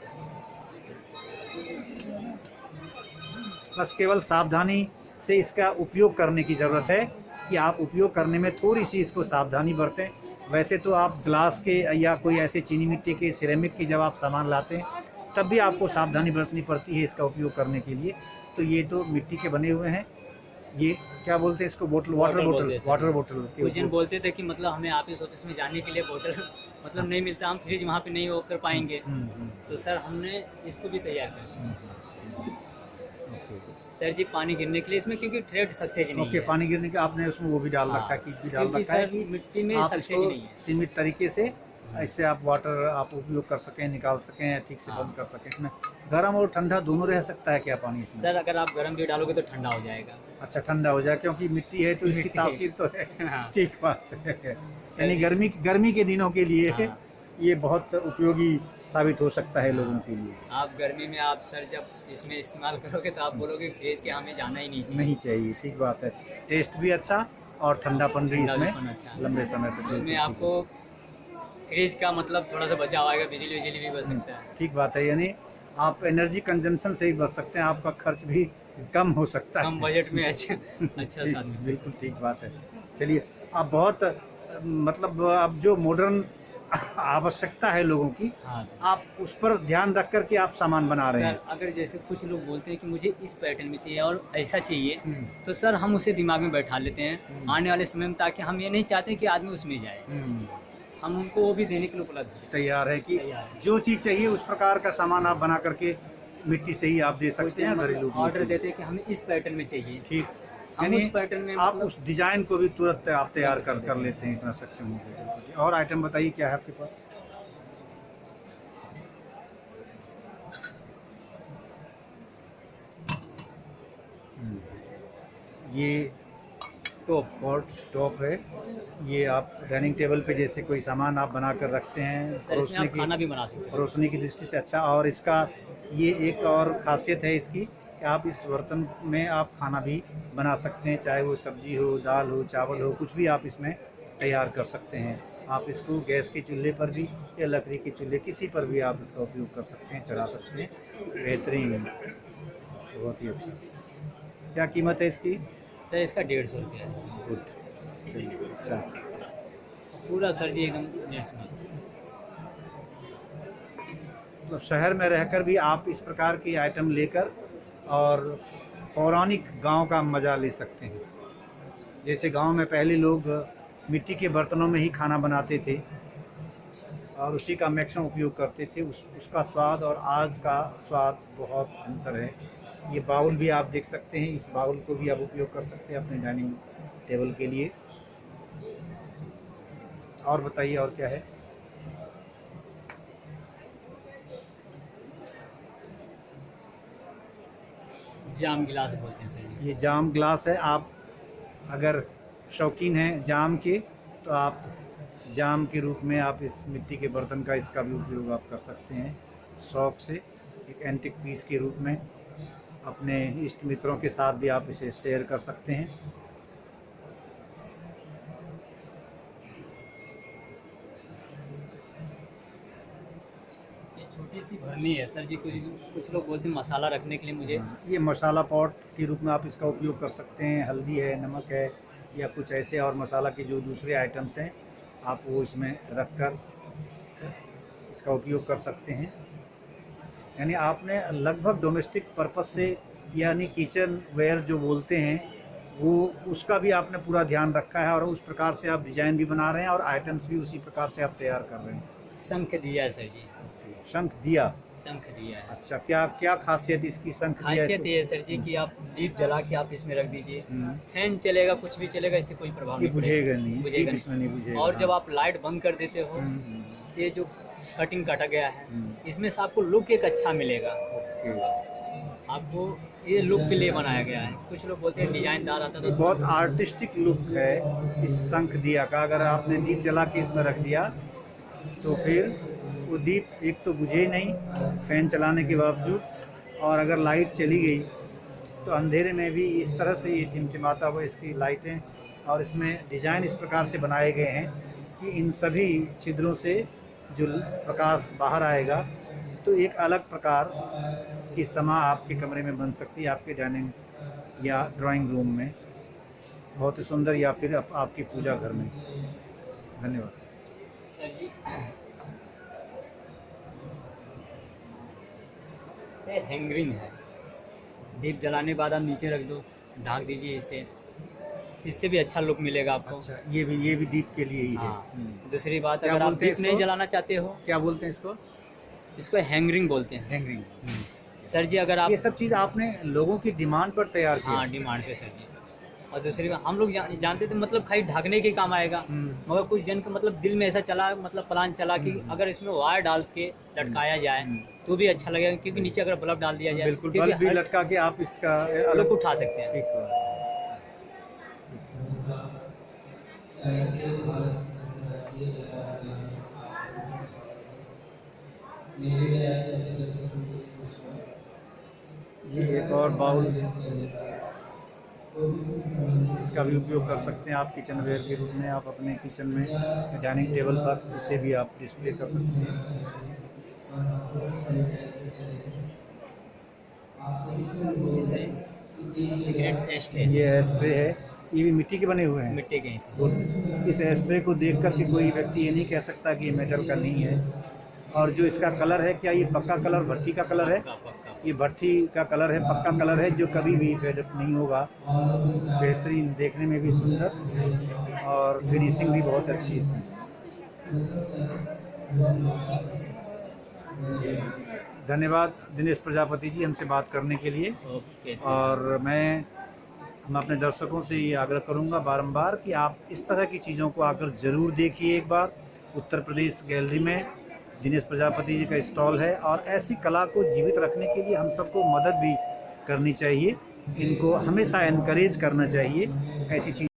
बस केवल सावधानी से इसका उपयोग करने की ज़रूरत है कि आप उपयोग करने में थोड़ी सी इसको सावधानी बरतें। वैसे तो आप ग्लास के या कोई ऐसे चीनी मिट्टी के, सिरेमिक की जब आप सामान लाते हैं तब भी आपको सावधानी बरतनी पड़ती है इसका उपयोग करने के लिए। तो ये तो मिट्टी के बने हुए हैं। ये क्या बोलते हैं इसको? बोतल, वाटर बोलते बोतल, हैं सर। वाटर बोतल के कुछ दिन ऊपर- बोलते थे कि मतलब हमें ऑफिस में जाने के लिए बोतल मतलब नहीं मिलता, हम फ्रिज वहाँ पे नहीं वो कर पाएंगे। हम्म। तो सर हमने इसको भी तैयार कर लिया ओके। सर जी, पानी गिरने के लिए इसमें, क्योंकि थ्रेड सक्सेस नहीं ओके, है। पानी गिरने का आपने उसमें वो भी डाल हाँ, रखा है, कि भी डाल क्योंकि रखा है सर कि मिट्टी में आप सक्सेस इसको नहीं है। सीमित तरीके से इससे आप वाटर आप उपयोग कर सकें, निकाल सकें, ठीक से हाँ। बंद कर सकें। इसमें गर्म और ठंडा दोनों रह सकता है क्या पानी इसमें? सर अगर आप गर्म भी डालोगे तो ठंडा हो जाएगा। अच्छा, ठंडा हो जाए, क्योंकि मिट्टी है तो इसकी मिट्टी। तासीर तो है। हाँ। ठीक बात है। यानी जी, गर्मी के दिनों के लिए हाँ। ये बहुत उपयोगी साबित हो सकता है लोगों के लिए। आप गर्मी में आप सर जब इसमें इस्तेमाल करोगे तो आप बोलोगे फ्रिज के हमें जाना ही नहीं चाहिए। नहीं चाहिए। ठीक बात है। टेस्ट भी अच्छा और ठंडापन भी ठंडापन इसमें अच्छा। लंबे समय तक। इसमें आपको फ्रिज का मतलब थोड़ा सा बचाव आएगा, बिजली भी बच सकता है। ठीक बात है। यानी आप एनर्जी कंजम्पशन से ही बच सकते हैं, आपका खर्च भी कम हो सकता है। कम बजट में अच्छा अच्छा ठीक, साधन। बिल्कुल ठीक बात है। चलिए, आप बहुत मतलब अब जो मॉडर्न आवश्यकता है लोगों की, हाँ सर। आप उस पर ध्यान रख कर के आप सामान बना रहे हैं। सर अगर जैसे कुछ लोग बोलते हैं कि मुझे इस पैटर्न में चाहिए और ऐसा चाहिए, हम्म, तो सर हम उसे दिमाग में बैठा लेते हैं हम्म। आने वाले समय में, ताकि हम ये नहीं चाहते कि आदमी उसमें जाए, हम्म, हम उनको वो भी देने के लिए उपलब्ध हैं। तैयार है कि तैयार है। जो चीज़ चाहिए उस प्रकार का सामान आप बना करके मिट्टी से ही आप दे सकते हैं घरेलू उपयोग ऑर्डर के लिए। देते हैं कि हमें इस पैटर्न में चाहिए, ठीक। हम यानी उस पैटर्न में आप मतलब उस डिजाइन को भी तुरंत आप तैयार कर लेते हैं, इतना सक्षम हो गए। और आइटम बताइए क्या है आपके पास? ये टॉप है। ये आप डाइनिंग टेबल पे जैसे कोई सामान आप बना कर रखते हैं, सर इसमें आप खाना भी बना सकते हैं। परोसने की दृष्टि से अच्छा। और इसका ये एक और खासियत है इसकी कि आप इस बर्तन में आप खाना भी बना सकते हैं, चाहे वो सब्जी हो, दाल हो, चावल हो, कुछ भी आप इसमें तैयार कर सकते हैं। आप इसको गैस के चूल्हे पर भी या लकड़ी के चूल्हे, किसी पर भी आप इसका उपयोग कर सकते हैं, चढ़ा सकते हैं। बेहतरीन, बहुत ही अच्छा। क्या कीमत है इसकी? सर इसका 150 रुपया है। गुड, अच्छा। पूरा सर जी एकदम नेचुरल। मतलब शहर में रहकर भी आप इस प्रकार की आइटम लेकर और पौराणिक गांव का मज़ा ले सकते हैं। जैसे गांव में पहले लोग मिट्टी के बर्तनों में ही खाना बनाते थे और उसी का मैक्सिमम उपयोग करते थे। उसका स्वाद और आज का स्वाद बहुत अंतर है। ये बाउल भी आप देख सकते हैं, इस बाउल को भी आप उपयोग कर सकते हैं अपने डाइनिंग टेबल के लिए। और बताइए और क्या है? जाम गिलास बोलते हैं सर जी। ये जाम ग्लास है। आप अगर शौकीन हैं जाम के तो आप जाम के रूप में आप इस मिट्टी के बर्तन का इसका भी उपयोग आप कर सकते हैं शौक से। एक एंटिक पीस के रूप में अपने इष्ट मित्रों के साथ भी आप इसे शेयर कर सकते हैं। ये छोटी सी भरनी है सर जी, कुछ लोग बोलते हैं मसाला रखने के लिए मुझे। ये मसाला पॉट के रूप में आप इसका उपयोग कर सकते हैं। हल्दी है, नमक है, या कुछ ऐसे और मसाला के जो दूसरे आइटम्स हैं आप वो इसमें रख कर इसका उपयोग कर सकते हैं। यानी आपने लगभग डोमेस्टिक पर्पस से, यानी किचन वेयर जो बोलते हैं वो, उसका भी आपने पूरा ध्यान रखा है और उस प्रकार से आप डिज़ाइन भी बना रहे हैं और आइटम्स भी उसी प्रकार से आप तैयार कर रहे हैं। शंख दिया है सर जी। शंख दिया। शंख दिया है। अच्छा, क्या क्या खासियत इसकी? शंख दिया खासियत ये है सर जी कि आप दीप जला के आप इसमें रख दीजिए, फैन चलेगा, कुछ भी चलेगा, इससे कोई प्रभाव ये नहीं बुझेगा नहीं, बुझेगा इसमें नहीं बुझेगा। और जब आप लाइट बंद कर देते हो तो ये जो कटिंग काटा गया है इसमें से आपको लुक एक अच्छा मिलेगा। आपको ये लुक के लिए बनाया गया है। कुछ लोग बोलते हैं डिजाइनदार आता ये तो बहुत आर्टिस्टिक लुक है इस शंख दिया का। अगर आपने दीप जला के इसमें रख दिया तो फिर वो दीप एक तो बुझे नहीं फैन चलाने के बावजूद, और अगर लाइट चली गई तो अंधेरे में भी इस तरह से ये चिमचिमाता हुआ इसकी लाइटें, और इसमें डिज़ाइन इस प्रकार से बनाए गए हैं कि इन सभी छिद्रों से जो प्रकाश बाहर आएगा तो एक अलग प्रकार की समा आपके कमरे में बन सकती है, आपके डाइनिंग या ड्राइंग रूम में बहुत ही सुंदर, या फिर आपकी पूजा घर में। धन्यवाद सर जी। ये हैंगरिंग है, दीप जलाने के बाद आप नीचे रख दो, ढक दीजिए इसे, इससे भी अच्छा लुक मिलेगा आपको। अच्छा, ये भी दीप के लिए ही है। हाँ। दूसरी बात, क्या अगर आप बोलते हैं दीप नहीं इसको? जलाना चाहते हो, क्या बोलते हैं इसको? इसको हैंगरिंग बोलते हैं। हैंगरिंग। सर जी अगर आप ये सब चीज़ आपने लोगों की डिमांड पर तैयार किया? हाँ, डिमांड पे सर जी। और दूसरी बात, हम लोग जानते थे मतलब खाली ढकने के काम आएगा, मगर कुछ जन का मतलब दिल में ऐसा चला, मतलब प्लान चला कि अगर इसमें वायर डाल के लटकाया जाए तो भी अच्छा लगेगा, क्योंकि नीचे अगर बल्ब डाल दिया जाए बिल्कुल, बल्ब भी लटका के आप इसका अलग लुक उठा सकते हैं। ठीक है। ये एक और बाउल, इसका भी उपयोग कर सकते हैं आप किचन वेयर के रूप में। आप अपने किचन में डाइनिंग टेबल पर इसे भी आप डिस्प्ले कर सकते हैं। सिगरेट एस्ट्रे, ये एस्ट्रे है, ये भी मिट्टी के बने हुए हैं। मिट्टी के हिस्से। तो इस एस्ट्रे को देख कर के कोई व्यक्ति ये नहीं कह सकता कि ये मेटल का नहीं है। और जो इसका कलर है, क्या ये पक्का कलर भट्टी का कलर है? पक्का। ये भट्टी का कलर है, पक्का कलर है, जो कभी भी फेड नहीं होगा। बेहतरीन, देखने में भी सुंदर और फिनिशिंग भी बहुत अच्छी इसमें। धन्यवाद दिनेश प्रजापति जी हमसे बात करने के लिए। Okay sir. और मैं अपने दर्शकों से ये आग्रह करूंगा बारंबार कि आप इस तरह की चीज़ों को आकर ज़रूर देखिए एक बार। उत्तर प्रदेश गैलरी में दिनेश प्रजापति जी का स्टॉल है, और ऐसी कला को जीवित रखने के लिए हम सबको मदद भी करनी चाहिए। इनको हमेशा एनकरेज करना चाहिए ऐसी चीज़।